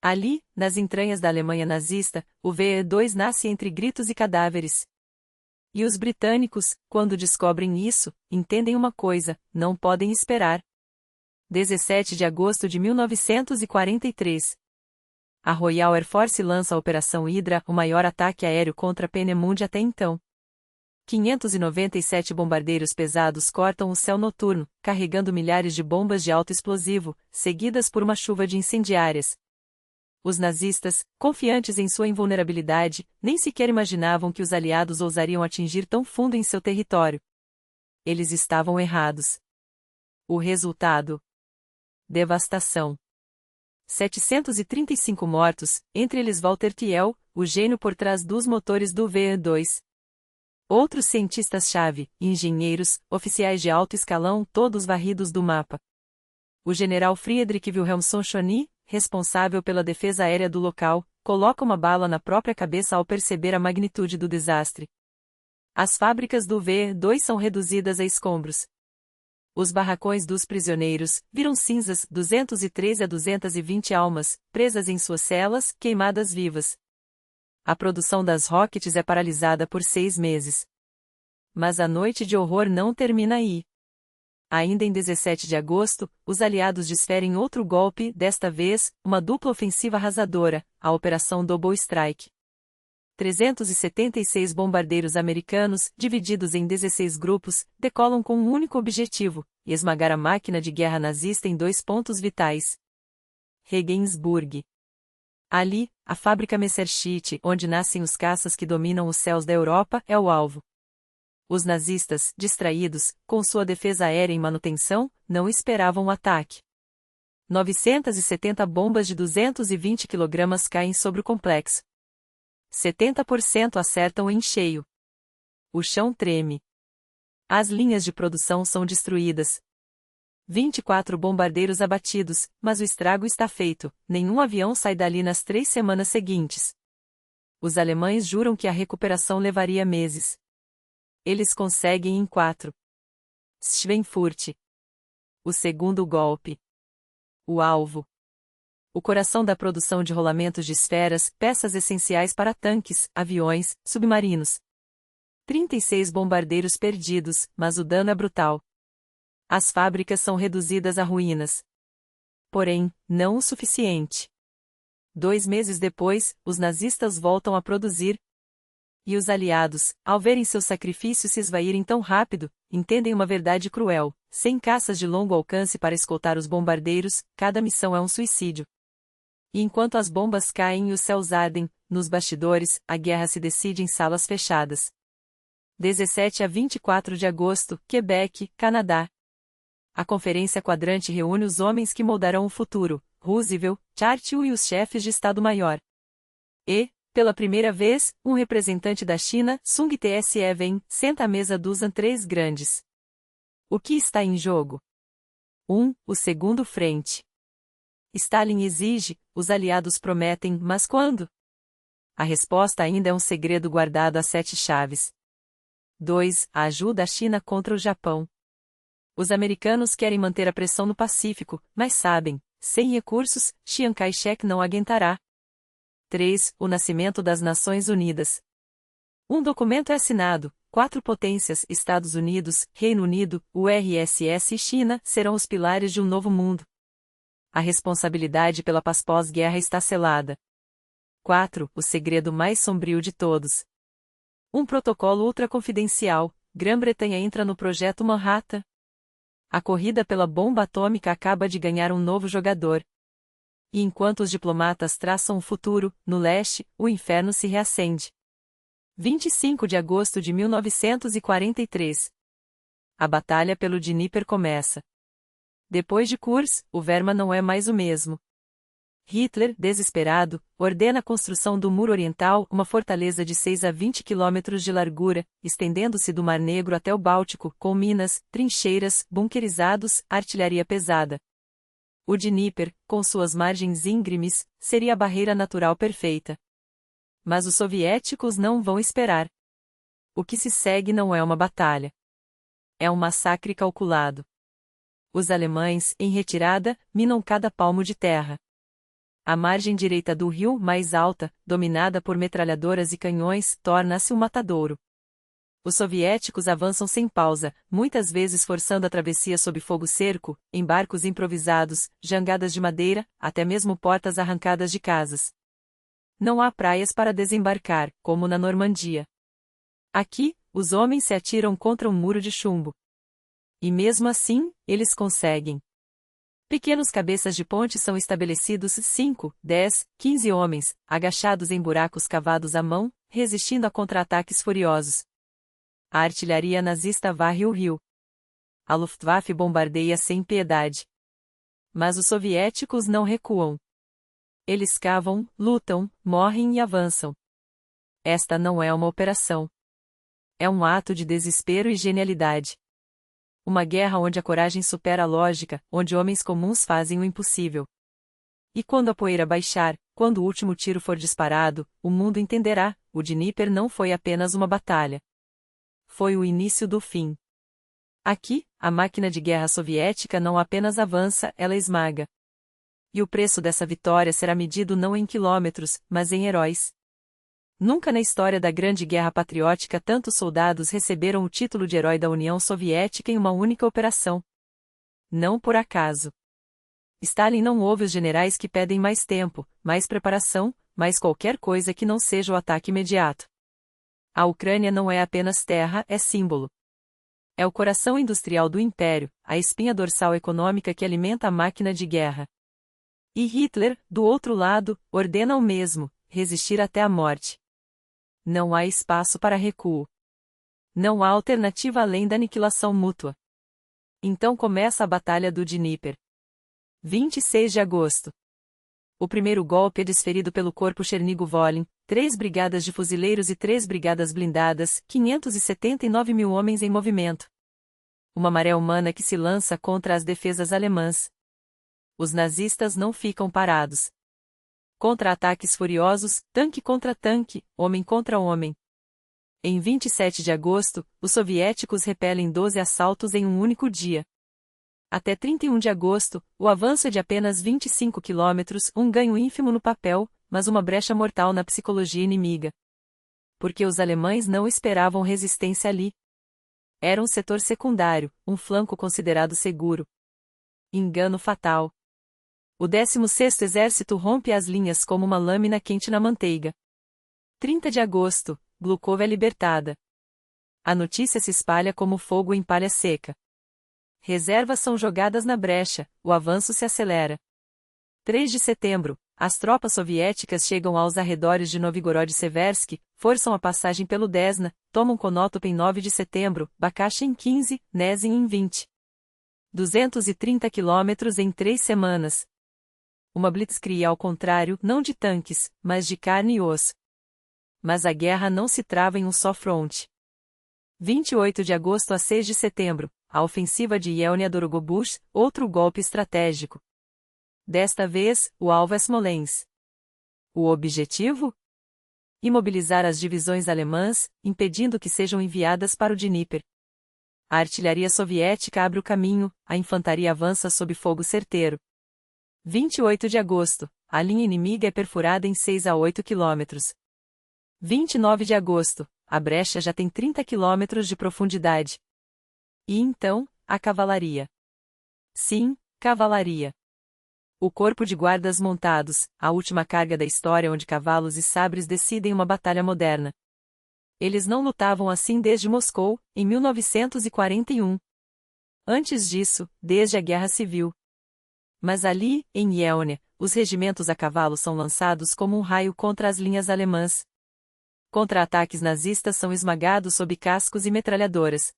Ali, nas entranhas da Alemanha nazista, o V2 nasce entre gritos e cadáveres. E os britânicos, quando descobrem isso, entendem uma coisa: não podem esperar. 17 de agosto de 1943. A Royal Air Force lança a Operação Hydra, o maior ataque aéreo contra Peenemünde até então. 597 bombardeiros pesados cortam o céu noturno, carregando milhares de bombas de alto explosivo, seguidas por uma chuva de incendiárias. Os nazistas, confiantes em sua invulnerabilidade, nem sequer imaginavam que os aliados ousariam atingir tão fundo em seu território. Eles estavam errados. O resultado: devastação. 735 mortos, entre eles Walter Thiel, o gênio por trás dos motores do V2. Outros cientistas-chave, engenheiros, oficiais de alto escalão, todos varridos do mapa. O general Friedrich Wilhelmson Schony, responsável pela defesa aérea do local, coloca uma bala na própria cabeça ao perceber a magnitude do desastre. As fábricas do V2 são reduzidas a escombros. Os barracões dos prisioneiros viram cinzas, 213 a 220 almas, presas em suas celas, queimadas vivas. A produção das rockets é paralisada por 6 meses. Mas a noite de horror não termina aí. Ainda em 17 de agosto, os aliados desferem outro golpe, desta vez, uma dupla ofensiva arrasadora, a Operação Double Strike. 376 bombardeiros americanos, divididos em 16 grupos, decolam com um único objetivo: esmagar a máquina de guerra nazista em 2 pontos vitais. Regensburg. Ali, a fábrica Messerschmitt, onde nascem os caças que dominam os céus da Europa, é o alvo. Os nazistas, distraídos, com sua defesa aérea em manutenção, não esperavam o ataque. 970 bombas de 220 kg caem sobre o complexo. 70% acertam em cheio. O chão treme. As linhas de produção são destruídas. 24 bombardeiros abatidos, mas o estrago está feito, nenhum avião sai dali nas 3 semanas seguintes. Os alemães juram que a recuperação levaria meses. Eles conseguem em 4. Schweinfurt. O segundo golpe. O alvo. O coração da produção de rolamentos de esferas, peças essenciais para tanques, aviões, submarinos. 36 bombardeiros perdidos, mas o dano é brutal. As fábricas são reduzidas a ruínas. Porém, não o suficiente. 2 meses depois, os nazistas voltam a produzir. E os aliados, ao verem seus sacrifícios se esvaírem tão rápido, entendem uma verdade cruel: sem caças de longo alcance para escoltar os bombardeiros, cada missão é um suicídio. E enquanto as bombas caem e os céus ardem, nos bastidores, a guerra se decide em salas fechadas. 17 a 24 de agosto, Quebec, Canadá. A Conferência Quadrante reúne os homens que moldarão o futuro: Roosevelt, Churchill e os chefes de Estado-Maior. E, pela primeira vez, um representante da China, Sung Tse-Wen, senta à mesa dos três grandes. O que está em jogo? 1. O segundo frente. Stalin exige, os aliados prometem, mas quando? A resposta ainda é um segredo guardado a 7 chaves. 2. A ajuda à China contra o Japão. Os americanos querem manter a pressão no Pacífico, mas sabem, sem recursos, Chiang Kai-shek não aguentará. 3. O nascimento das Nações Unidas. Um documento é assinado: 4 potências, Estados Unidos, Reino Unido, URSS e China, serão os pilares de um novo mundo. A responsabilidade pela paz pós-guerra está selada. 4. O segredo mais sombrio de todos. Um protocolo ultraconfidencial: Grã-Bretanha entra no Projeto Manhattan. A corrida pela bomba atômica acaba de ganhar um novo jogador. E enquanto os diplomatas traçam o futuro, no leste, o inferno se reacende. 25 de agosto de 1943. A batalha pelo Dnieper começa. Depois de Kursk, o Wehrmacht não é mais o mesmo. Hitler, desesperado, ordena a construção do Muro Oriental, uma fortaleza de 6 a 20 quilômetros de largura, estendendo-se do Mar Negro até o Báltico, com minas, trincheiras, bunkerizados, artilharia pesada. O Dnieper, com suas margens íngremes, seria a barreira natural perfeita. Mas os soviéticos não vão esperar. O que se segue não é uma batalha. É um massacre calculado. Os alemães, em retirada, minam cada palmo de terra. A margem direita do rio, mais alta, dominada por metralhadoras e canhões, torna-se um matadouro. Os soviéticos avançam sem pausa, muitas vezes forçando a travessia sob fogo-cerco, em barcos improvisados, jangadas de madeira, até mesmo portas arrancadas de casas. Não há praias para desembarcar, como na Normandia. Aqui, os homens se atiram contra um muro de chumbo. E mesmo assim, eles conseguem. Pequenos cabeças de ponte são estabelecidos 5, 10, 15 homens, agachados em buracos cavados à mão, resistindo a contra-ataques furiosos. A artilharia nazista varre o rio. A Luftwaffe bombardeia sem piedade. Mas os soviéticos não recuam. Eles cavam, lutam, morrem e avançam. Esta não é uma operação. É um ato de desespero e genialidade. Uma guerra onde a coragem supera a lógica, onde homens comuns fazem o impossível. E quando a poeira baixar, quando o último tiro for disparado, o mundo entenderá: o Dnieper não foi apenas uma batalha. Foi o início do fim. Aqui, a máquina de guerra soviética não apenas avança, ela esmaga. E o preço dessa vitória será medido não em quilômetros, mas em heróis. Nunca na história da Grande Guerra Patriótica tantos soldados receberam o título de herói da União Soviética em uma única operação. Não por acaso. Stalin não ouve os generais que pedem mais tempo, mais preparação, mais qualquer coisa que não seja o ataque imediato. A Ucrânia não é apenas terra, é símbolo. É o coração industrial do império, a espinha dorsal econômica que alimenta a máquina de guerra. E Hitler, do outro lado, ordena o mesmo: resistir até a morte. Não há espaço para recuo. Não há alternativa além da aniquilação mútua. Então começa a Batalha do Dnieper. 26 de agosto. O primeiro golpe é desferido pelo Corpo Chernigovolin, 3 brigadas de fuzileiros e 3 brigadas blindadas, 579 mil homens em movimento. Uma maré humana que se lança contra as defesas alemãs. Os nazistas não ficam parados. Contra-ataques furiosos, tanque contra tanque, homem contra homem. Em 27 de agosto, os soviéticos repelem 12 assaltos em um único dia. Até 31 de agosto, o avanço é de apenas 25 quilômetros, um ganho ínfimo no papel, mas uma brecha mortal na psicologia inimiga. Porque os alemães não esperavam resistência ali. Era um setor secundário, um flanco considerado seguro. Engano fatal. O 16º Exército rompe as linhas como uma lâmina quente na manteiga. 30 de agosto, Glukov é libertada. A notícia se espalha como fogo em palha seca. Reservas são jogadas na brecha, o avanço se acelera. 3 de setembro, as tropas soviéticas chegam aos arredores de Novgorod-Seversky, forçam a passagem pelo Desna, tomam Konotop em 9 de setembro, Bakhachi em 15, Nezin em 20. 230 quilômetros em 3 semanas. Uma blitzkrieg ao contrário, não de tanques, mas de carne e osso. Mas a guerra não se trava em um só fronte. 28 de agosto a 6 de setembro, a ofensiva de Yelnya Dorogobush, outro golpe estratégico. Desta vez, o alvo é Smolensk. O objetivo? Imobilizar as divisões alemãs, impedindo que sejam enviadas para o Dnieper. A artilharia soviética abre o caminho, a infantaria avança sob fogo certeiro. 28 de agosto, a linha inimiga é perfurada em 6 a 8 quilômetros. 29 de agosto, a brecha já tem 30 quilômetros de profundidade. E então, a cavalaria. Sim, cavalaria. O corpo de guardas montados, a última carga da história onde cavalos e sabres decidem uma batalha moderna. Eles não lutavam assim desde Moscou, em 1941. Antes disso, desde a Guerra Civil. Mas ali, em Yelnya, os regimentos a cavalo são lançados como um raio contra as linhas alemãs. Contra-ataques nazistas são esmagados sob cascos e metralhadoras.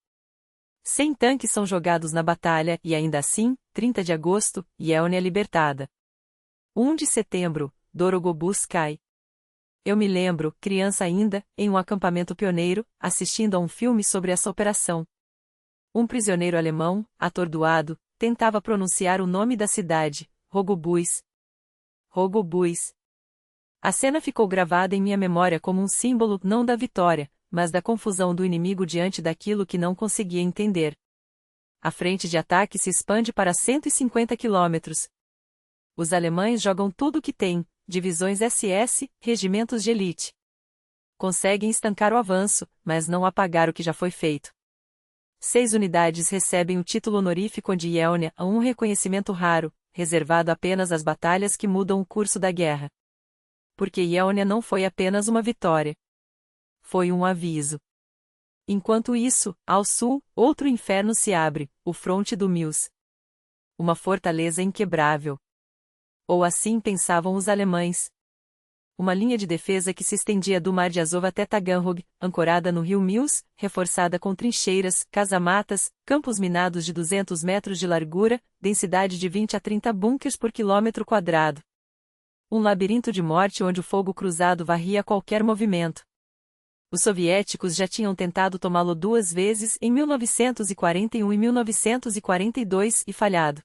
100 tanques são jogados na batalha e ainda assim, 30 de agosto, Yelnya é libertada. 1 de setembro, Dorogobush cai. Eu me lembro, criança ainda, em um acampamento pioneiro, assistindo a um filme sobre essa operação. Um prisioneiro alemão, atordoado, tentava pronunciar o nome da cidade, Rogobuis. Rogobuis. A cena ficou gravada em minha memória como um símbolo não da vitória, mas da confusão do inimigo diante daquilo que não conseguia entender. A frente de ataque se expande para 150 quilômetros. Os alemães jogam tudo o que têm, divisões SS, regimentos de elite. Conseguem estancar o avanço, mas não apagar o que já foi feito. 6 unidades recebem o título honorífico de Yelnya, um reconhecimento raro, reservado apenas às batalhas que mudam o curso da guerra. Porque Yelnya não foi apenas uma vitória. Foi um aviso. Enquanto isso, ao sul, outro inferno se abre, o fronte do Mills. uma fortaleza inquebrável. Ou assim pensavam os alemães. Uma linha de defesa que se estendia do Mar de Azov até Taganrog, ancorada no rio Mills, reforçada com trincheiras, casamatas, campos minados de 200 metros de largura, densidade de 20 a 30 bunkers por quilômetro quadrado. Um labirinto de morte onde o fogo cruzado varria qualquer movimento. Os soviéticos já tinham tentado tomá-lo 2 vezes em 1941 e 1942 e falhado.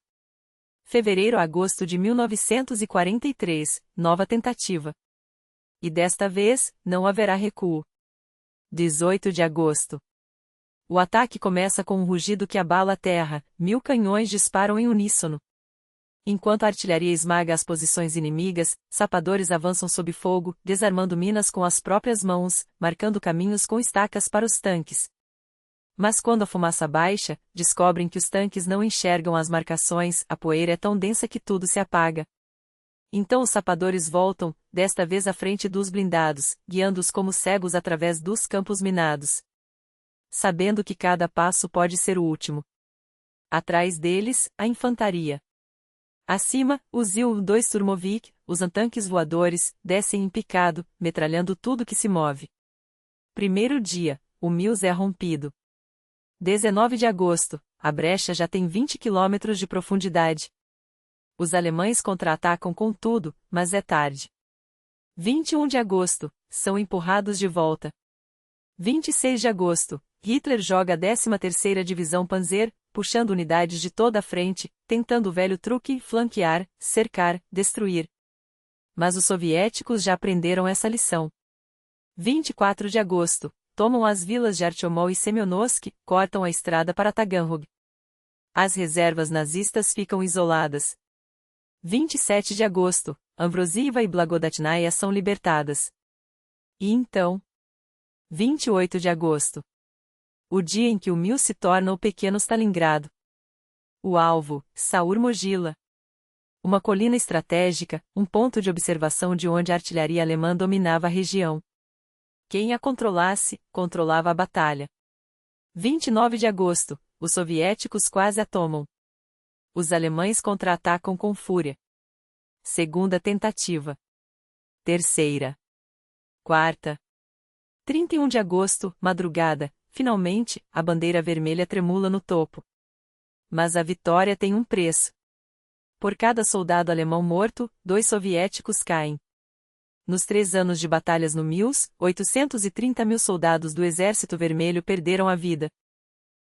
Fevereiro a agosto de 1943, nova tentativa. E desta vez, não haverá recuo. 18 de agosto. O ataque começa com um rugido que abala a terra, 1000 canhões disparam em uníssono. Enquanto a artilharia esmaga as posições inimigas, sapadores avançam sob fogo, desarmando minas com as próprias mãos, marcando caminhos com estacas para os tanques. Mas quando a fumaça baixa, descobrem que os tanques não enxergam as marcações, a poeira é tão densa que tudo se apaga. Então os sapadores voltam, desta vez à frente dos blindados, guiando-os como cegos através dos campos minados. Sabendo que cada passo pode ser o último. Atrás deles, a infantaria. Acima, os Il-2 Turmovik, os tanques voadores, descem em picado, metralhando tudo que se move. Primeiro dia, o Mills é rompido. 19 de agosto, a brecha já tem 20 quilômetros de profundidade. Os alemães contra-atacam com tudo, mas é tarde. 21 de agosto, são empurrados de volta. 26 de agosto, Hitler joga a 13ª Divisão Panzer, puxando unidades de toda a frente, tentando o velho truque flanquear, cercar, destruir. Mas os soviéticos já aprenderam essa lição. 24 de agosto, tomam as vilas de Artyomov e Semyonovsk, cortam a estrada para Taganrog. As reservas nazistas ficam isoladas. 27 de agosto, Ambrosiva e Blagodatnaya são libertadas. E então? 28 de agosto. O dia em que o Mills se torna o pequeno Stalingrado. O alvo, Saur-Mogila. Uma colina estratégica, um ponto de observação de onde a artilharia alemã dominava a região. Quem a controlasse, controlava a batalha. 29 de agosto, os soviéticos quase a tomam. Os alemães contra-atacam com fúria. Segunda tentativa. Terceira. Quarta. 31 de agosto, madrugada, finalmente, a bandeira vermelha tremula no topo. Mas a vitória tem um preço. Por cada soldado alemão morto, 2 soviéticos caem. Nos 3 anos de batalhas no Mills, 830.000 soldados do Exército Vermelho perderam a vida.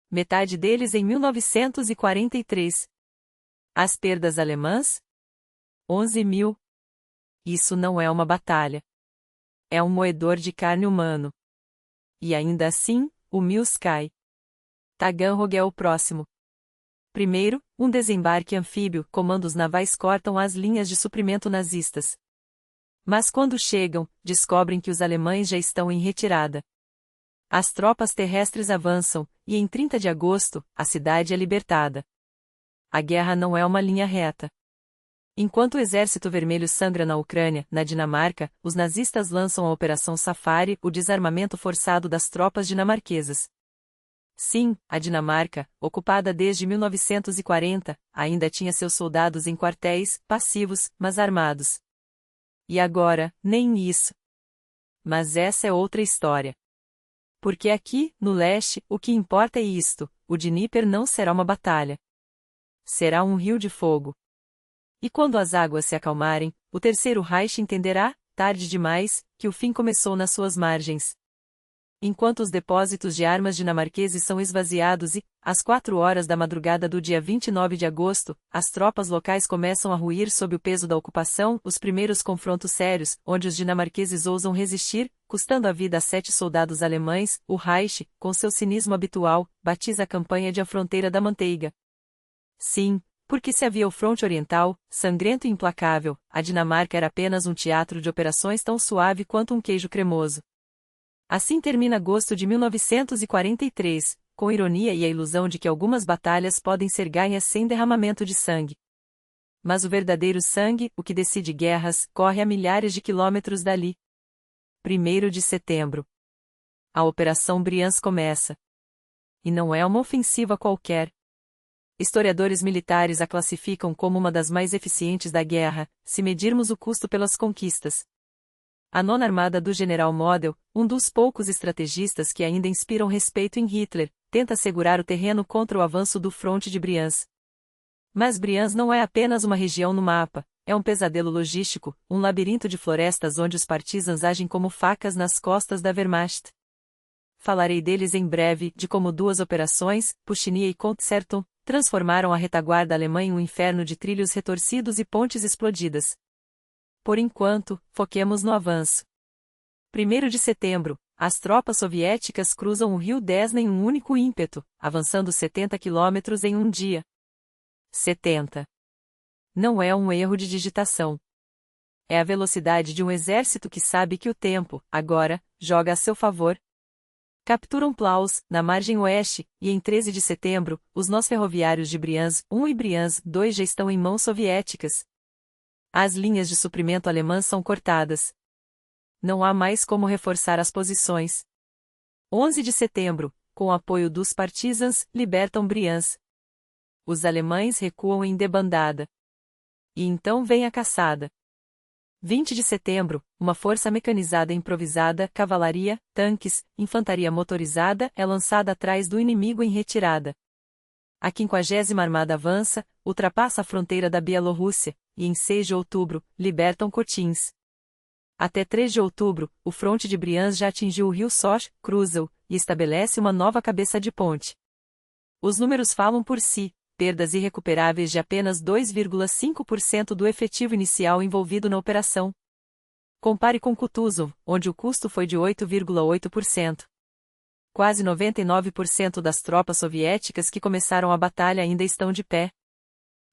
Metade deles em 1943. As perdas alemãs? 11.000. Isso não é uma batalha. É um moedor de carne humano. E ainda assim, o Mills cai. Taganrog é o próximo. Primeiro, um desembarque anfíbio, comandos navais cortam as linhas de suprimento nazistas. Mas quando chegam, descobrem que os alemães já estão em retirada. As tropas terrestres avançam, e em 30 de agosto, a cidade é libertada. A guerra não é uma linha reta. Enquanto o Exército Vermelho sangra na Ucrânia, na Dinamarca, os nazistas lançam a Operação Safari, o desarmamento forçado das tropas dinamarquesas. Sim, a Dinamarca, ocupada desde 1940, ainda tinha seus soldados em quartéis, passivos, mas armados. E agora, nem isso. Mas essa é outra história. Porque aqui, no leste, o que importa é isto: o Dnieper não será uma batalha. Será um rio de fogo. E quando as águas se acalmarem, o Terceiro Reich entenderá, tarde demais, que o fim começou nas suas margens. Enquanto os depósitos de armas dinamarqueses são esvaziados e, às 4 horas da madrugada do dia 29 de agosto, as tropas locais começam a ruir sob o peso da ocupação, os primeiros confrontos sérios, onde os dinamarqueses ousam resistir, custando a vida a 7 soldados alemães, o Reich, com seu cinismo habitual, batiza a campanha de A Fronteira da Manteiga. Sim, porque se havia o fronte oriental, sangrento e implacável, a Dinamarca era apenas um teatro de operações tão suave quanto um queijo cremoso. Assim termina agosto de 1943, com ironia e a ilusão de que algumas batalhas podem ser ganhas sem derramamento de sangue. Mas o verdadeiro sangue, o que decide guerras, corre a milhares de quilômetros dali. 1º de setembro. A Operação Briansk começa. E não é uma ofensiva qualquer. Historiadores militares a classificam como uma das mais eficientes da guerra, se medirmos o custo pelas conquistas. A nona armada do General Model, um dos poucos estrategistas que ainda inspiram respeito em Hitler, tenta assegurar o terreno contra o avanço do fronte de Brianz. Mas Brianz não é apenas uma região no mapa, é um pesadelo logístico, um labirinto de florestas onde os partisans agem como facas nas costas da Wehrmacht. Falarei deles em breve, de como duas operações, Puchinia e Concerton, transformaram a retaguarda alemã em um inferno de trilhos retorcidos e pontes explodidas. Por enquanto, foquemos no avanço. 1º de setembro, as tropas soviéticas cruzam o rio Desna em um único ímpeto, avançando 70 quilômetros em um dia. 70. Não é um erro de digitação. É a velocidade de um exército que sabe que o tempo, agora, joga a seu favor. Capturam Plaus, na margem oeste, e em 13 de setembro, os nós ferroviários de Brianz 1 e Brianz 2 já estão em mãos soviéticas. As linhas de suprimento alemãs são cortadas. Não há mais como reforçar as posições. 11 de setembro, com o apoio dos partisans, libertam Brianz. Os alemães recuam em debandada. E então vem a caçada. 20 de setembro, uma força mecanizada improvisada, cavalaria, tanques, infantaria motorizada é lançada atrás do inimigo em retirada. A 50ª Armada avança, ultrapassa a fronteira da Bielorrússia, e em 6 de outubro, libertam Kotins. Até 3 de outubro, o fronte de Brianz já atingiu o rio Soch, cruza-o, e estabelece uma nova cabeça de ponte. Os números falam por si. Perdas irrecuperáveis de apenas 2,5% do efetivo inicial envolvido na operação. Compare com Kutuzov, onde o custo foi de 8,8%. Quase 99% das tropas soviéticas que começaram a batalha ainda estão de pé.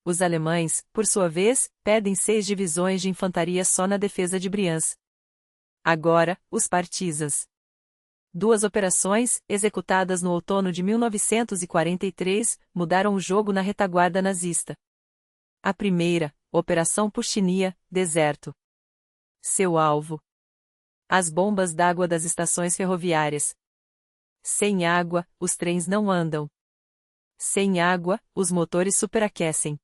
Os alemães, por sua vez, perdem 6 divisões de infantaria só na defesa de Brianz. Agora, os partisans. 2 operações, executadas no outono de 1943, mudaram o jogo na retaguarda nazista. A primeira, Operação Puchinia, deserto. Seu alvo: as bombas d'água das estações ferroviárias. Sem água, os trens não andam. Sem água, os motores superaquecem.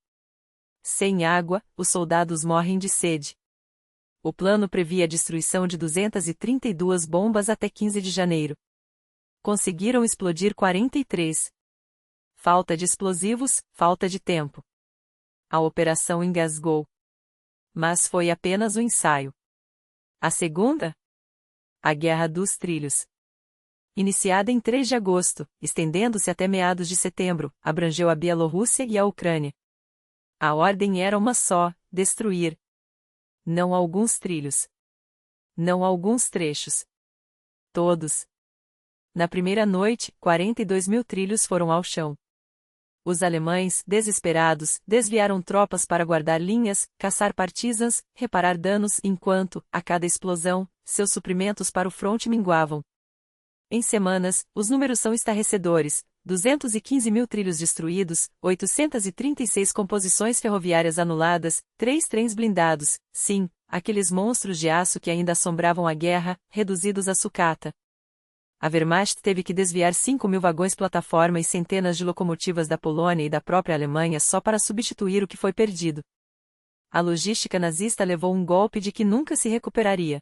Sem água, os soldados morrem de sede. O plano previa a destruição de 232 bombas até 15 de janeiro. Conseguiram explodir 43. Falta de explosivos, falta de tempo. A operação engasgou. Mas foi apenas um ensaio. A segunda? A Guerra dos Trilhos. Iniciada em 3 de agosto, estendendo-se até meados de setembro, abrangeu a Bielorrússia e a Ucrânia. A ordem era uma só: destruir. Não alguns trilhos. Não alguns trechos. Todos. Na primeira noite, 42 mil trilhos foram ao chão. Os alemães, desesperados, desviaram tropas para guardar linhas, caçar partisans, reparar danos, enquanto, a cada explosão, seus suprimentos para o fronte minguavam. Em semanas, os números são estarrecedores: 215 mil trilhos destruídos, 836 composições ferroviárias anuladas, 3 trens blindados, sim, aqueles monstros de aço que ainda assombravam a guerra, reduzidos a sucata. A Wehrmacht teve que desviar 5.000 vagões-plataforma e centenas de locomotivas da Polônia e da própria Alemanha só para substituir o que foi perdido. A logística nazista levou um golpe de que nunca se recuperaria.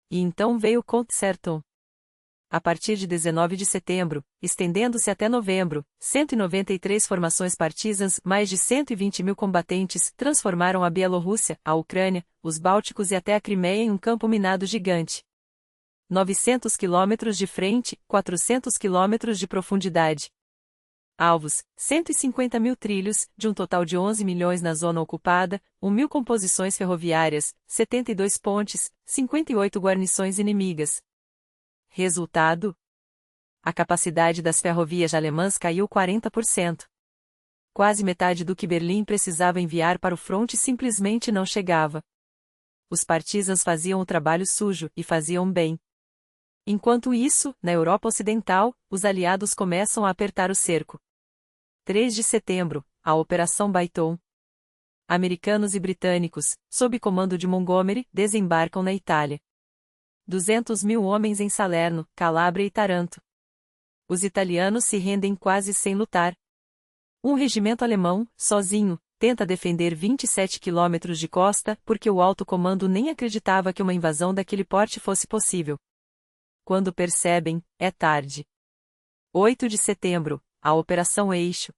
E então veio Concerton. A partir de 19 de setembro, estendendo-se até novembro, 193 formações partisans, mais de 120 mil combatentes, transformaram a Bielorrússia, a Ucrânia, os Bálticos e até a Crimeia em um campo minado gigante. 900 quilômetros de frente, 400 quilômetros de profundidade. Alvos: 150 mil trilhos, de um total de 11 milhões na zona ocupada, 1.000 composições ferroviárias, 72 pontes, 58 guarnições inimigas. Resultado: a capacidade das ferrovias alemãs caiu 40%. Quase metade do que Berlim precisava enviar para o fronte simplesmente não chegava. Os partisans faziam o trabalho sujo, e faziam bem. Enquanto isso, na Europa Ocidental, os aliados começam a apertar o cerco. 3 de setembro, a Operação Baiton. Americanos e britânicos, sob comando de Montgomery, desembarcam na Itália. 200 mil homens em Salerno, Calábria e Taranto. Os italianos se rendem quase sem lutar. Um regimento alemão, sozinho, tenta defender 27 quilômetros de costa porque o alto comando nem acreditava que uma invasão daquele porte fosse possível. Quando percebem, é tarde. 8 de setembro, a Operação Eixo.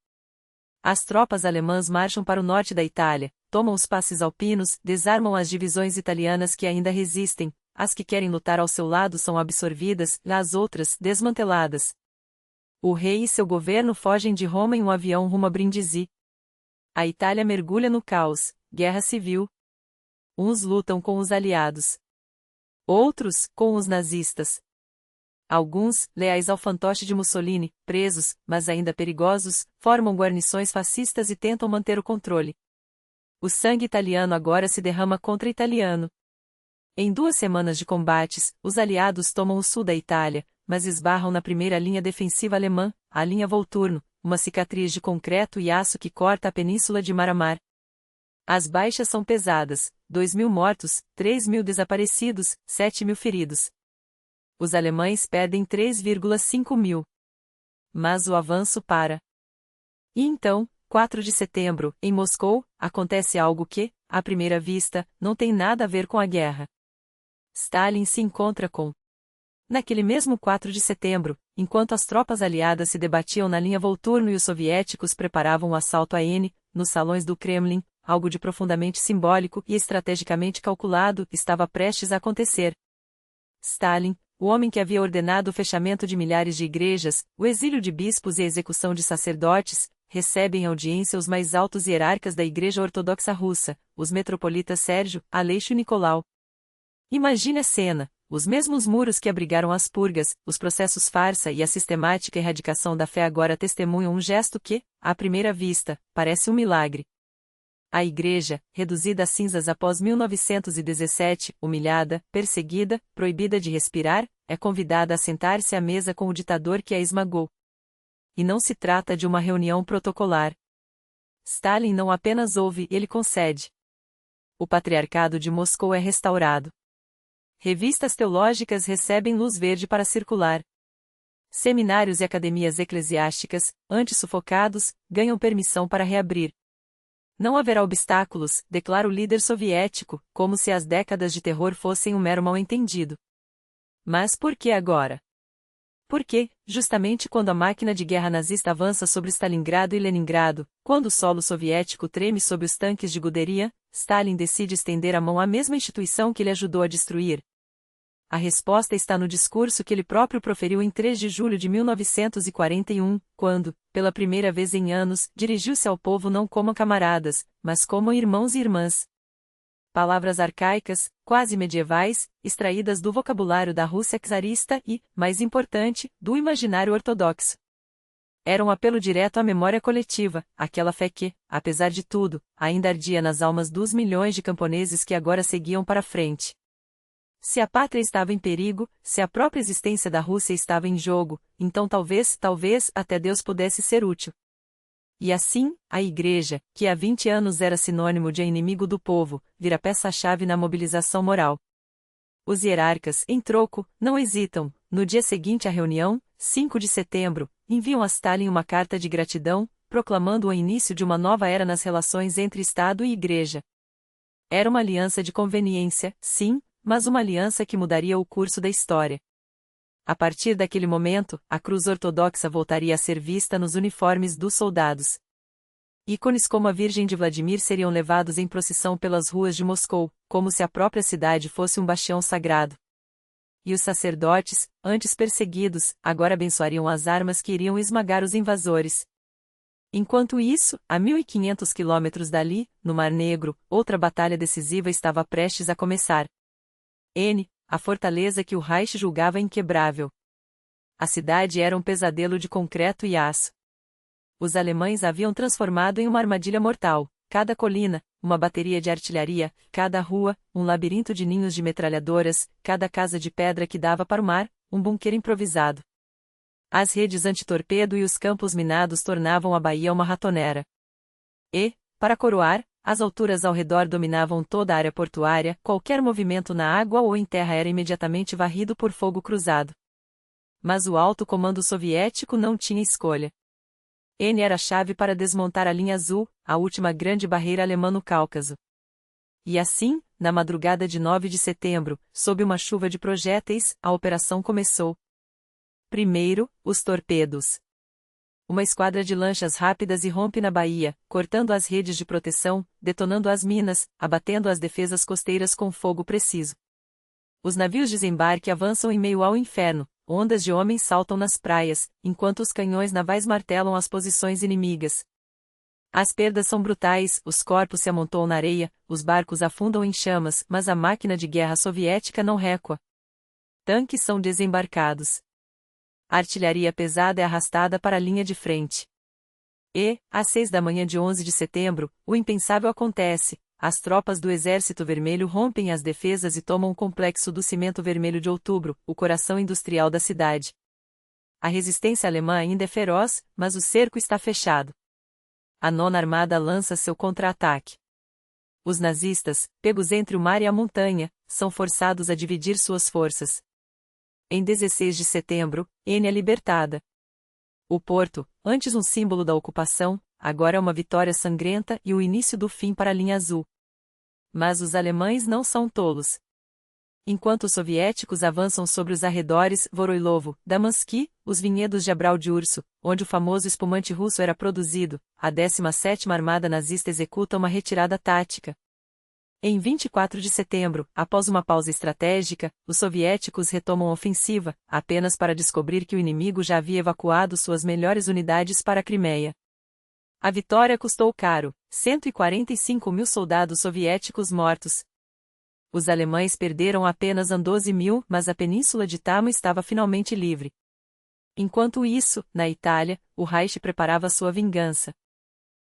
As tropas alemãs marcham para o norte da Itália, tomam os passes alpinos, desarmam as divisões italianas que ainda resistem, as que querem lutar ao seu lado são absorvidas, as outras, desmanteladas. O rei e seu governo fogem de Roma em um avião rumo a Brindisi. A Itália mergulha no caos, guerra civil. Uns lutam com os aliados. Outros, com os nazistas. Alguns, leais ao fantoche de Mussolini, presos, mas ainda perigosos, formam guarnições fascistas e tentam manter o controle. O sangue italiano agora se derrama contra italiano. Em 2 semanas de combates, os aliados tomam o sul da Itália, mas esbarram na primeira linha defensiva alemã, a linha Volturno, uma cicatriz de concreto e aço que corta a península de mar a mar. As baixas são pesadas, 2.000 mortos, 3.000 desaparecidos, 7.000 feridos. Os alemães perdem 3,5 mil. Mas o avanço para. E então, 4 de setembro, em Moscou, acontece algo que, à primeira vista, não tem nada a ver com a guerra. Stalin se encontra com. Naquele mesmo 4 de setembro, enquanto as tropas aliadas se debatiam na linha Volturno e os soviéticos preparavam o assalto a N, nos salões do Kremlin, algo de profundamente simbólico e estrategicamente calculado estava prestes a acontecer. Stalin, o homem que havia ordenado o fechamento de milhares de igrejas, o exílio de bispos e a execução de sacerdotes, recebe em audiência os mais altos hierarcas da Igreja Ortodoxa Russa, os metropolitas Sérgio, Aleixo e Nicolau. Imagine a cena. Os mesmos muros que abrigaram as purgas, os processos farsa e a sistemática erradicação da fé agora testemunham um gesto que, à primeira vista, parece um milagre. A Igreja, reduzida a cinzas após 1917, humilhada, perseguida, proibida de respirar, é convidada a sentar-se à mesa com o ditador que a esmagou. E não se trata de uma reunião protocolar. Stalin não apenas ouve, ele concede. O patriarcado de Moscou é restaurado. Revistas teológicas recebem luz verde para circular. Seminários e academias eclesiásticas, antes sufocados, ganham permissão para reabrir. Não haverá obstáculos, declara o líder soviético, como se as décadas de terror fossem um mero mal-entendido. Mas por que agora? Porque, justamente quando a máquina de guerra nazista avança sobre Stalingrado e Leningrado, quando o solo soviético treme sob os tanques de Guderian, Stalin decide estender a mão à mesma instituição que lhe ajudou a destruir. A resposta está no discurso que ele próprio proferiu em 3 de julho de 1941, quando, pela primeira vez em anos, dirigiu-se ao povo não como camaradas, mas como irmãos e irmãs. Palavras arcaicas, quase medievais, extraídas do vocabulário da Rússia czarista e, mais importante, do imaginário ortodoxo. Era um apelo direto à memória coletiva, aquela fé que, apesar de tudo, ainda ardia nas almas dos milhões de camponeses que agora seguiam para frente. Se a pátria estava em perigo, se a própria existência da Rússia estava em jogo, então talvez, até Deus pudesse ser útil. E assim, a Igreja, que há 20 anos era sinônimo de inimigo do povo, vira peça-chave na mobilização moral. Os hierarcas, em troco, não hesitam, no dia seguinte à reunião, 5 de setembro, enviam a Stalin uma carta de gratidão, proclamando o início de uma nova era nas relações entre Estado e Igreja. Era uma aliança de conveniência, sim, mas uma aliança que mudaria o curso da história. A partir daquele momento, a cruz ortodoxa voltaria a ser vista nos uniformes dos soldados. Ícones como a Virgem de Vladimir seriam levados em procissão pelas ruas de Moscou, como se a própria cidade fosse um bastião sagrado. E os sacerdotes, antes perseguidos, agora abençoariam as armas que iriam esmagar os invasores. Enquanto isso, a 1.500 quilômetros dali, no Mar Negro, outra batalha decisiva estava prestes a começar. A fortaleza que o Reich julgava inquebrável. A cidade era um pesadelo de concreto e aço. Os alemães a haviam transformado em uma armadilha mortal, cada colina, uma bateria de artilharia, cada rua, um labirinto de ninhos de metralhadoras, cada casa de pedra que dava para o mar, um bunker improvisado. As redes antitorpedo e os campos minados tornavam a baía uma ratonera. E, para coroar, as alturas ao redor dominavam toda a área portuária, qualquer movimento na água ou em terra era imediatamente varrido por fogo cruzado. Mas o alto comando soviético não tinha escolha. N era a chave para desmontar a linha azul, a última grande barreira alemã no Cáucaso. E assim, na madrugada de 9 de setembro, sob uma chuva de projéteis, a operação começou. Primeiro, os torpedos. Uma esquadra de lanchas rápidas irrompe na baía, cortando as redes de proteção, detonando as minas, abatendo as defesas costeiras com fogo preciso. Os navios de desembarque avançam em meio ao inferno, ondas de homens saltam nas praias, enquanto os canhões navais martelam as posições inimigas. As perdas são brutais, os corpos se amontoam na areia, os barcos afundam em chamas, mas a máquina de guerra soviética não recua. Tanques são desembarcados. A artilharia pesada é arrastada para a linha de frente. E, às 6 da manhã de 11 de setembro, o impensável acontece. As tropas do Exército Vermelho rompem as defesas e tomam o complexo do Cimento Vermelho de Outubro, o coração industrial da cidade. A resistência alemã ainda é feroz, mas o cerco está fechado. A Nona Armada lança seu contra-ataque. Os nazistas, pegos entre o mar e a montanha, são forçados a dividir suas forças. Em 16 de setembro, N é libertada. O porto, antes um símbolo da ocupação, agora é uma vitória sangrenta e o início do fim para a linha azul. Mas os alemães não são tolos. Enquanto os soviéticos avançam sobre os arredores Voroilovo, Damansky, os vinhedos de Abral de Urso, onde o famoso espumante russo era produzido, a 17ª Armada nazista executa uma retirada tática. Em 24 de setembro, após uma pausa estratégica, os soviéticos retomam a ofensiva, apenas para descobrir que o inimigo já havia evacuado suas melhores unidades para a Crimeia. A vitória custou caro, 145 mil soldados soviéticos mortos. Os alemães perderam apenas 12 mil, mas a península de Tama estava finalmente livre. Enquanto isso, na Itália, o Reich preparava sua vingança.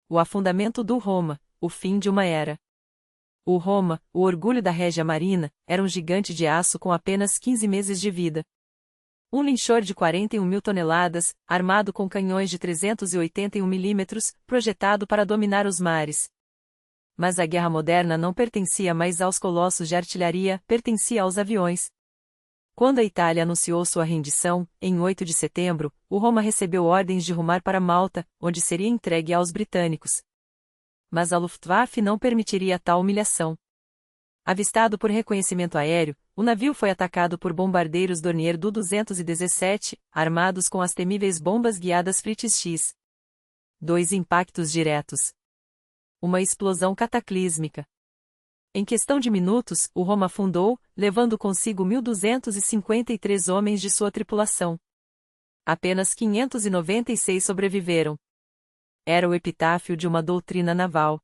O afundamento do Roma, o fim de uma era. O Roma, o orgulho da Regia Marina, era um gigante de aço com apenas 15 meses de vida. Um linchor de 41 mil toneladas, armado com canhões de 381 milímetros, projetado para dominar os mares. Mas a guerra moderna não pertencia mais aos colossos de artilharia, pertencia aos aviões. Quando a Itália anunciou sua rendição, em 8 de setembro, o Roma recebeu ordens de rumar para Malta, onde seria entregue aos britânicos. Mas a Luftwaffe não permitiria tal humilhação. Avistado por reconhecimento aéreo, o navio foi atacado por bombardeiros Dornier Du-217, armados com as temíveis bombas guiadas Fritz X. 2 impactos diretos. Uma explosão cataclísmica. Em questão de minutos, o Roma afundou, levando consigo 1.253 homens de sua tripulação. Apenas 596 sobreviveram. Era o epitáfio de uma doutrina naval.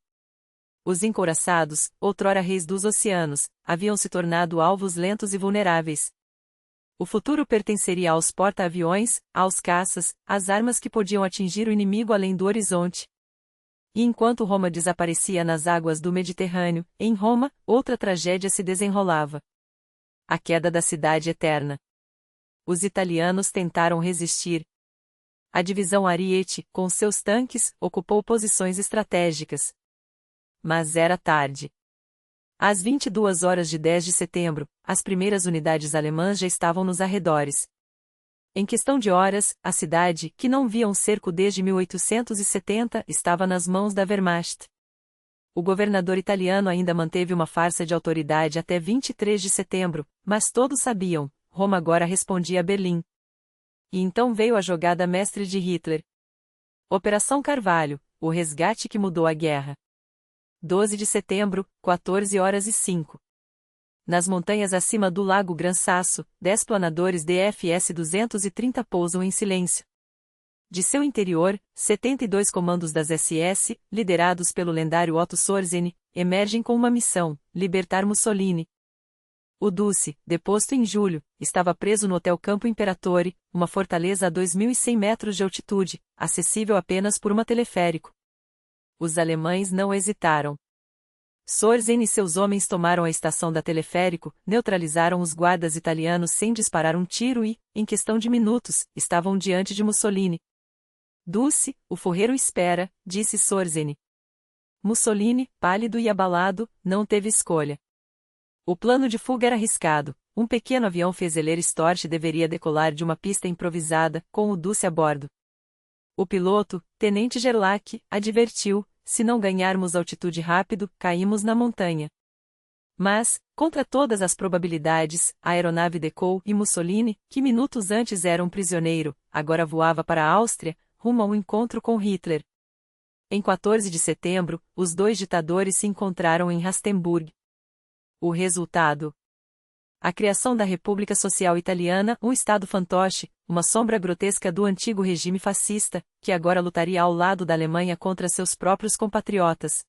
Os encouraçados, outrora reis dos oceanos, haviam se tornado alvos lentos e vulneráveis. O futuro pertenceria aos porta-aviões, aos caças, às armas que podiam atingir o inimigo além do horizonte. E enquanto Roma desaparecia nas águas do Mediterrâneo, em Roma, outra tragédia se desenrolava. A queda da cidade eterna. Os italianos tentaram resistir. A divisão Ariete, com seus tanques, ocupou posições estratégicas. Mas era tarde. Às 22 horas de 10 de setembro, as primeiras unidades alemãs já estavam nos arredores. Em questão de horas, a cidade, que não via um cerco desde 1870, estava nas mãos da Wehrmacht. O governador italiano ainda manteve uma farsa de autoridade até 23 de setembro, mas todos sabiam, Roma agora respondia a Berlim. E então veio a jogada mestre de Hitler. Operação Carvalho, o resgate que mudou a guerra. 12 de setembro, 14 horas e 5. Nas montanhas acima do Lago Gran Sasso, 10 planadores DFS-230 pousam em silêncio. De seu interior, 72 comandos das SS, liderados pelo lendário Otto Sorzeni, emergem com uma missão: libertar Mussolini. O Duce, deposto em julho, estava preso no Hotel Campo Imperatore, uma fortaleza a 2.100 metros de altitude, acessível apenas por uma teleférico. Os alemães não hesitaram. Sorzeni e seus homens tomaram a estação da teleférico, neutralizaram os guardas italianos sem disparar um tiro e, em questão de minutos, estavam diante de Mussolini. Duce, o forreiro espera, disse Sorzeni. Mussolini, pálido e abalado, não teve escolha. O plano de fuga era arriscado. Um pequeno avião Fieseler Storch deveria decolar de uma pista improvisada, com o Duce a bordo. O piloto, Tenente Gerlach, advertiu: se não ganharmos altitude rápido, caímos na montanha. Mas, contra todas as probabilidades, a aeronave decou e Mussolini, que minutos antes era um prisioneiro, agora voava para a Áustria, rumo ao encontro com Hitler. Em 14 de setembro, os dois ditadores se encontraram em Rastenburg. O resultado: a criação da República Social Italiana, um estado fantoche, uma sombra grotesca do antigo regime fascista, que agora lutaria ao lado da Alemanha contra seus próprios compatriotas.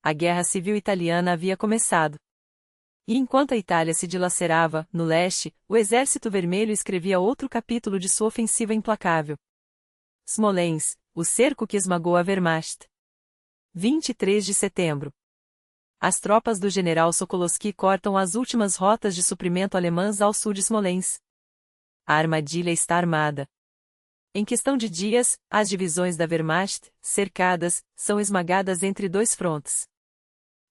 A Guerra Civil Italiana havia começado. E enquanto a Itália se dilacerava, no leste, o Exército Vermelho escrevia outro capítulo de sua ofensiva implacável. Smolensk, o cerco que esmagou a Wehrmacht. 23 de setembro. As tropas do general Sokolowski cortam as últimas rotas de suprimento alemãs ao sul de Smolensk. A armadilha está armada. Em questão de dias, as divisões da Wehrmacht, cercadas, são esmagadas entre dois frontes.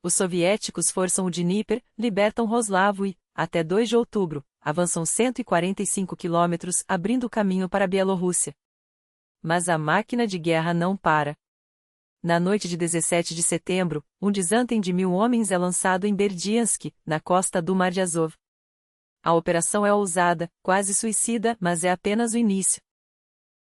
Os soviéticos forçam o Dnieper, libertam Roslavo e, até 2 de outubro, avançam 145 quilômetros, abrindo caminho para a Bielorrússia. Mas a máquina de guerra não para. Na noite de 17 de setembro, um desantem de 1.000 homens é lançado em Berdiansk, na costa do Mar de Azov. A operação é ousada, quase suicida, mas é apenas o início.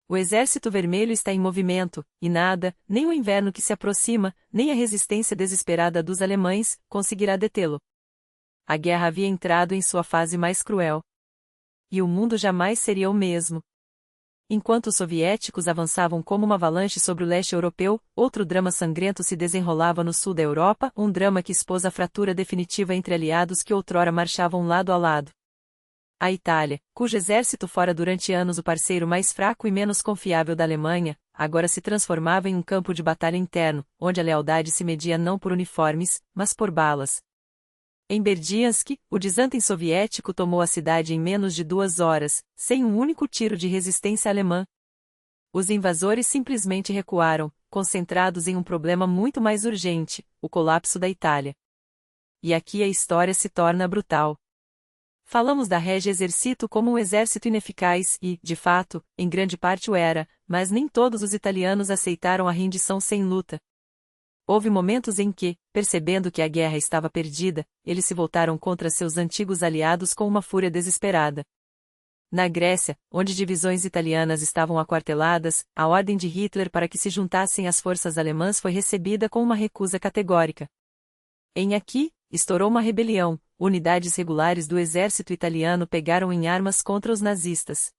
O Exército Vermelho está em movimento, e nada, nem o inverno que se aproxima, nem a resistência desesperada dos alemães, conseguirá detê-lo. A guerra havia entrado em sua fase mais cruel. E o mundo jamais seria o mesmo. Enquanto os soviéticos avançavam como uma avalanche sobre o leste europeu, outro drama sangrento se desenrolava no sul da Europa, um drama que expôs a fratura definitiva entre aliados que outrora marchavam lado a lado. A Itália, cujo exército fora durante anos o parceiro mais fraco e menos confiável da Alemanha, agora se transformava em um campo de batalha interno, onde a lealdade se media não por uniformes, mas por balas. Em Berdiansk, o desantem soviético tomou a cidade em menos de 2 horas, sem um único tiro de resistência alemã. Os invasores simplesmente recuaram, concentrados em um problema muito mais urgente, o colapso da Itália. E aqui a história se torna brutal. Falamos da Regia Exercito como um exército ineficaz e, de fato, em grande parte o era, mas nem todos os italianos aceitaram a rendição sem luta. Houve momentos em que, percebendo que a guerra estava perdida, eles se voltaram contra seus antigos aliados com uma fúria desesperada. Na Grécia, onde divisões italianas estavam aquarteladas, a ordem de Hitler para que se juntassem às forças alemãs foi recebida com uma recusa categórica. Em Aqui, estourou uma rebelião, unidades regulares do exército italiano pegaram em armas contra os nazistas.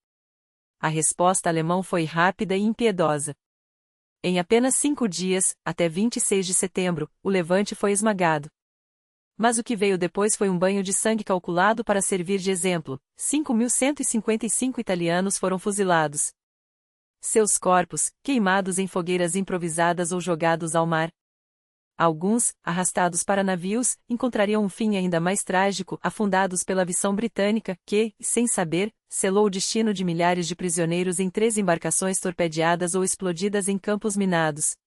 A resposta alemã foi rápida e impiedosa. Em apenas 5 dias, até 26 de setembro, o levante foi esmagado. Mas o que veio depois foi um banho de sangue calculado para servir de exemplo. 5.155 italianos foram fuzilados. Seus corpos, queimados em fogueiras improvisadas ou jogados ao mar. Alguns, arrastados para navios, encontrariam um fim ainda mais trágico, afundados pela aviação britânica, que, sem saber, selou o destino de milhares de prisioneiros em 3 embarcações torpedeadas ou explodidas em campos minados.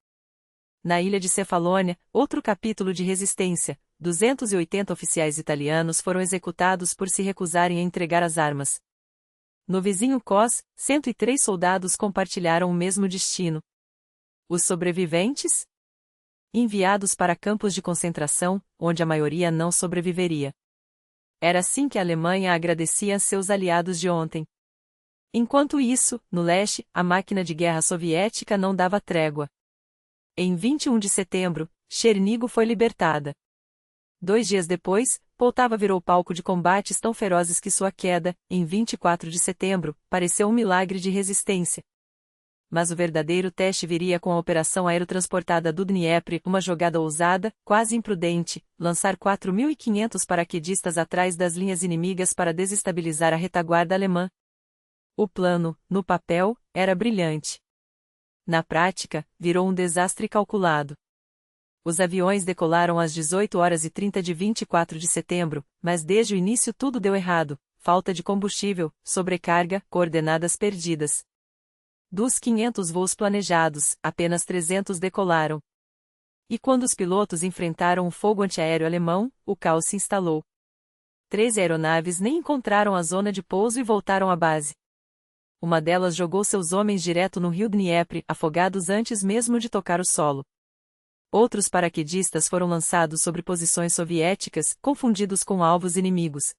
Na ilha de Cefalônia, outro capítulo de resistência, 280 oficiais italianos foram executados por se recusarem a entregar as armas. No vizinho Kos, 103 soldados compartilharam o mesmo destino. Os sobreviventes? Enviados para campos de concentração, onde a maioria não sobreviveria. Era assim que a Alemanha agradecia a seus aliados de ontem. Enquanto isso, no leste, a máquina de guerra soviética não dava trégua. Em 21 de setembro, Chernigo foi libertada. 2 dias depois, Poltava virou palco de combates tão ferozes que sua queda, em 24 de setembro, pareceu um milagre de resistência. Mas o verdadeiro teste viria com a operação aerotransportada do Dnieper, uma jogada ousada, quase imprudente, lançar 4.500 paraquedistas atrás das linhas inimigas para desestabilizar a retaguarda alemã. O plano, no papel, era brilhante. Na prática, virou um desastre calculado. Os aviões decolaram às 18h30 de 24 de setembro, mas desde o início tudo deu errado: falta de combustível, sobrecarga, coordenadas perdidas. Dos 500 voos planejados, apenas 300 decolaram. E quando os pilotos enfrentaram o fogo antiaéreo alemão, o caos se instalou. 13 aeronaves nem encontraram a zona de pouso e voltaram à base. uma delas jogou seus homens direto no rio Dniepr, afogados antes mesmo de tocar o solo. Outros paraquedistas foram lançados sobre posições soviéticas, confundidos com alvos inimigos.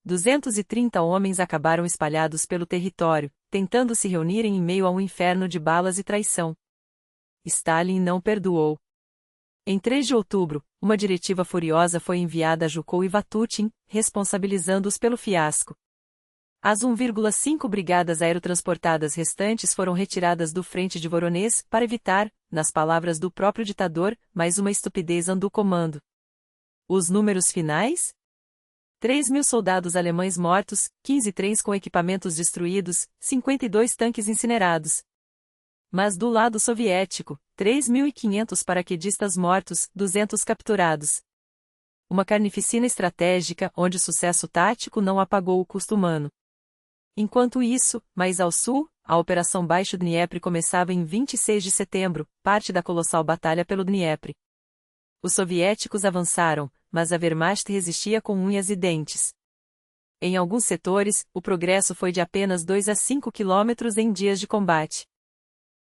230 homens acabaram espalhados pelo território, tentando se reunirem em meio a um inferno de balas e traição. Stalin não perdoou. Em 3 de outubro, uma diretiva furiosa foi enviada a Zhukov e Vatutin, responsabilizando-os pelo fiasco. As 1,5 brigadas aerotransportadas restantes foram retiradas do frente de Voronezh para evitar, nas palavras do próprio ditador, mais uma estupidez do comando. Os números finais? 3.000 soldados alemães mortos, 15 trens com equipamentos destruídos, 52 tanques incinerados. Mas do lado soviético, 3.500 paraquedistas mortos, 200 capturados. Uma carnificina estratégica onde o sucesso tático não apagou o custo humano. Enquanto isso, mais ao sul, a Operação Baixo Dniepr começava em 26 de setembro, parte da colossal batalha pelo Dniepr. Os soviéticos avançaram, mas a Wehrmacht resistia com unhas e dentes. Em alguns setores, o progresso foi de apenas 2 a 5 quilômetros em dias de combate.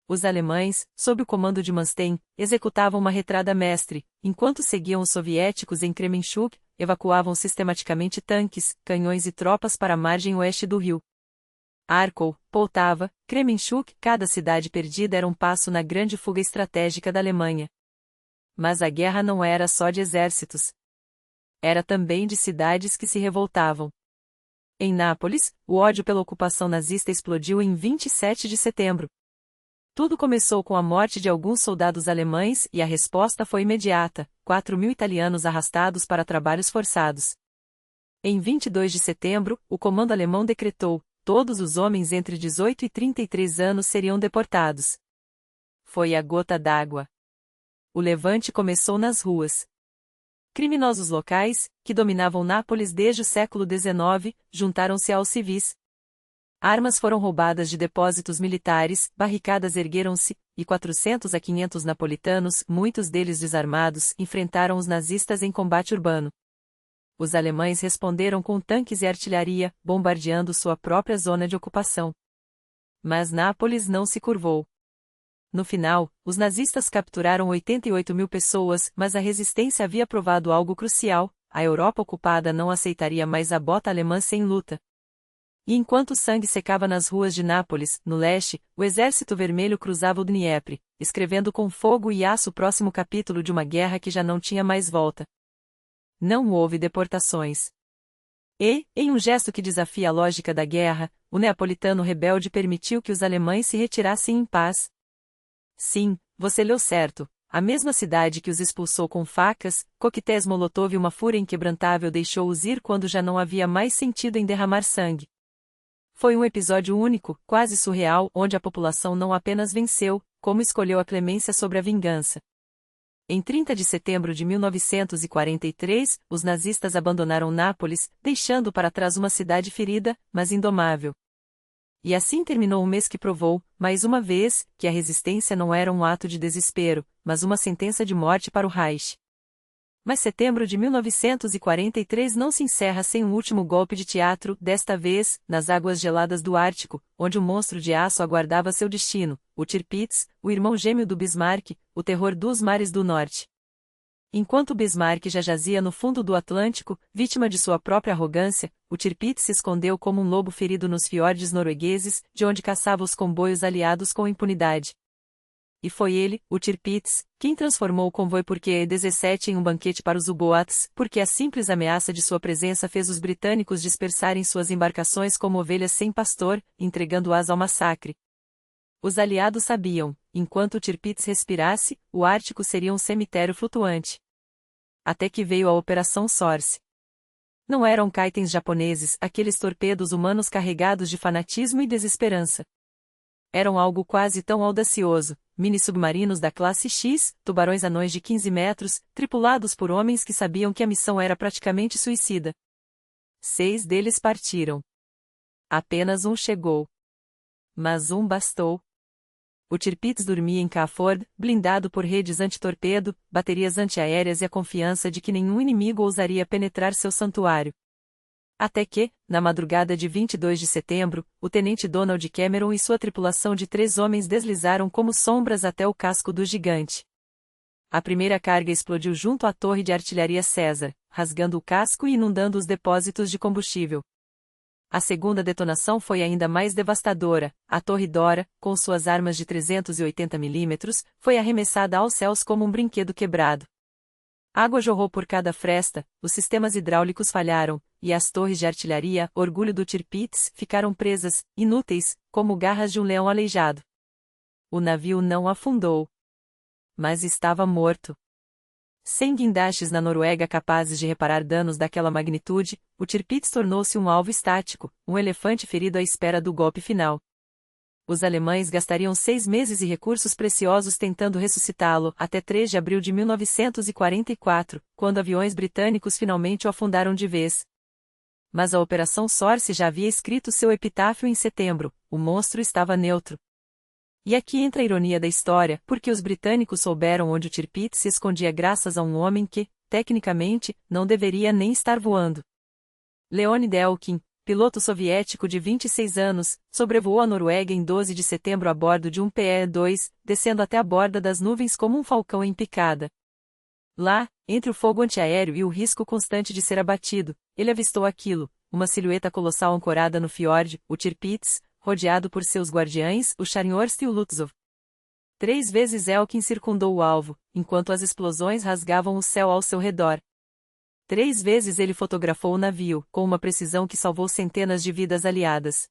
Os alemães, sob o comando de Manstein, executavam uma retrada mestre, enquanto seguiam os soviéticos em Kremenchuk, evacuavam sistematicamente tanques, canhões e tropas para a margem oeste do rio. Kharkov, Poltava, Kremenchuk, cada cidade perdida era um passo na grande fuga estratégica da Alemanha. Mas a guerra não era só de exércitos. Era também de cidades que se revoltavam. Em Nápoles, o ódio pela ocupação nazista explodiu em 27 de setembro. Tudo começou com a morte de alguns soldados alemães e a resposta foi imediata: 4.000 italianos arrastados para trabalhos forçados. Em 22 de setembro, o comando alemão decretou: todos os homens entre 18 e 33 anos seriam deportados. Foi a gota d'água. O levante começou nas ruas. Criminosos locais, que dominavam Nápoles desde o século XIX, juntaram-se aos civis. Armas foram roubadas de depósitos militares, barricadas ergueram-se, e 400 a 500 napolitanos, muitos deles desarmados, enfrentaram os nazistas em combate urbano. Os alemães responderam com tanques e artilharia, bombardeando sua própria zona de ocupação. Mas Nápoles não se curvou. No final, os nazistas capturaram 88.000 pessoas, mas a resistência havia provado algo crucial: a Europa ocupada não aceitaria mais a bota alemã sem luta. E enquanto o sangue secava nas ruas de Nápoles, no leste, o Exército Vermelho cruzava o Dniepr, escrevendo com fogo e aço o próximo capítulo de uma guerra que já não tinha mais volta. Não houve deportações. E, em um gesto que desafia a lógica da guerra, o neapolitano rebelde permitiu que os alemães se retirassem em paz. Sim, você leu certo. A mesma cidade que os expulsou com facas, coquetéis Molotov e uma fúria inquebrantável deixou-os ir quando já não havia mais sentido em derramar sangue. Foi um episódio único, quase surreal, onde a população não apenas venceu, como escolheu a clemência sobre a vingança. Em 30 de setembro de 1943, os nazistas abandonaram Nápoles, deixando para trás uma cidade ferida, mas indomável. E assim terminou um mês que provou, mais uma vez, que a resistência não era um ato de desespero, mas uma sentença de morte para o Reich. Mas setembro de 1943 não se encerra sem um último golpe de teatro, desta vez, nas águas geladas do Ártico, onde o monstro de aço aguardava seu destino, o Tirpitz, o irmão gêmeo do Bismarck, o terror dos mares do norte. Enquanto Bismarck já jazia no fundo do Atlântico, vítima de sua própria arrogância, o Tirpitz se escondeu como um lobo ferido nos fiordes noruegueses, de onde caçava os comboios aliados com impunidade. E foi ele, o Tirpitz, quem transformou o convoio Porque 17 em um banquete para os U-Boats, porque a simples ameaça de sua presença fez os britânicos dispersarem suas embarcações como ovelhas sem pastor, entregando-as ao massacre. Os aliados sabiam, enquanto o Tirpitz respirasse, o Ártico seria um cemitério flutuante. Até que veio a Operação Source. Não eram kitens japoneses, aqueles torpedos humanos carregados de fanatismo e desesperança. Eram algo quase tão audacioso, mini-submarinos da classe X, tubarões anões de 15 metros, tripulados por homens que sabiam que a missão era praticamente suicida. 6 deles partiram. Apenas um chegou. Mas um bastou. O Tirpitz dormia em Cafford, blindado por redes antitorpedo, baterias antiaéreas e a confiança de que nenhum inimigo ousaria penetrar seu santuário. Até que, na madrugada de 22 de setembro, o tenente Donald Cameron e sua tripulação de 3 homens deslizaram como sombras até o casco do gigante. A primeira carga explodiu junto à torre de artilharia César, rasgando o casco e inundando os depósitos de combustível. A segunda detonação foi ainda mais devastadora. A Torre Dora, com suas armas de 380 mm, foi arremessada aos céus como um brinquedo quebrado. Água jorrou por cada fresta, os sistemas hidráulicos falharam, e as torres de artilharia, orgulho do Tirpitz, ficaram presas, inúteis, como garras de um leão aleijado. O navio não afundou. Mas estava morto. Sem guindastes na Noruega capazes de reparar danos daquela magnitude, o Tirpitz tornou-se um alvo estático, um elefante ferido à espera do golpe final. Os alemães gastariam 6 meses e recursos preciosos tentando ressuscitá-lo, até 3 de abril de 1944, quando aviões britânicos finalmente o afundaram de vez. Mas a Operação Source já havia escrito seu epitáfio em setembro: o monstro estava neutro. E aqui entra a ironia da história, porque os britânicos souberam onde o Tirpitz se escondia graças a um homem que, tecnicamente, não deveria nem estar voando. Leonid Elkin, piloto soviético de 26 anos, sobrevoou a Noruega em 12 de setembro a bordo de um PE-2, descendo até a borda das nuvens como um falcão em picada. Lá, entre o fogo antiaéreo e o risco constante de ser abatido, ele avistou aquilo, uma silhueta colossal ancorada no fiord, o Tirpitz, rodeado por seus guardiães, o Charnhorst e o Lutzow. 3 vezes Elkin circundou o alvo, enquanto as explosões rasgavam o céu ao seu redor. 3 vezes ele fotografou o navio, com uma precisão que salvou centenas de vidas aliadas.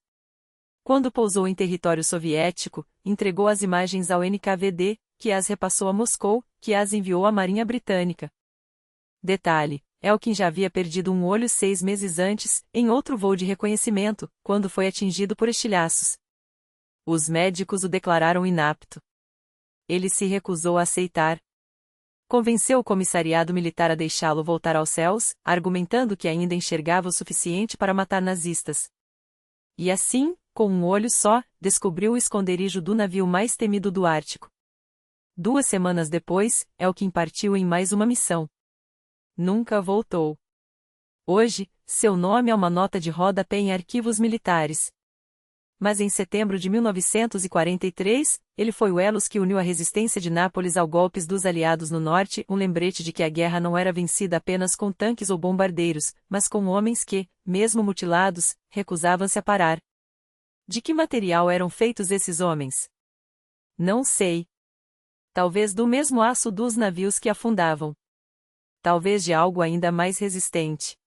Quando pousou em território soviético, entregou as imagens ao NKVD, que as repassou a Moscou, que as enviou à Marinha Britânica. Detalhe: Elkin já havia perdido um olho 6 meses antes, em outro voo de reconhecimento, quando foi atingido por estilhaços. Os médicos o declararam inapto. Ele se recusou a aceitar. Convenceu o comissariado militar a deixá-lo voltar aos céus, argumentando que ainda enxergava o suficiente para matar nazistas. E assim, com um olho só, descobriu o esconderijo do navio mais temido do Ártico. 2 semanas depois, Elkin partiu em mais uma missão. Nunca voltou. Hoje, seu nome é uma nota de rodapé em arquivos militares. Mas em setembro de 1943, ele foi o elo que uniu a resistência de Nápoles aos golpes dos aliados no norte, um lembrete de que a guerra não era vencida apenas com tanques ou bombardeiros, mas com homens que, mesmo mutilados, recusavam-se a parar. De que material eram feitos esses homens? Não sei. Talvez do mesmo aço dos navios que afundavam. Talvez de algo ainda mais resistente.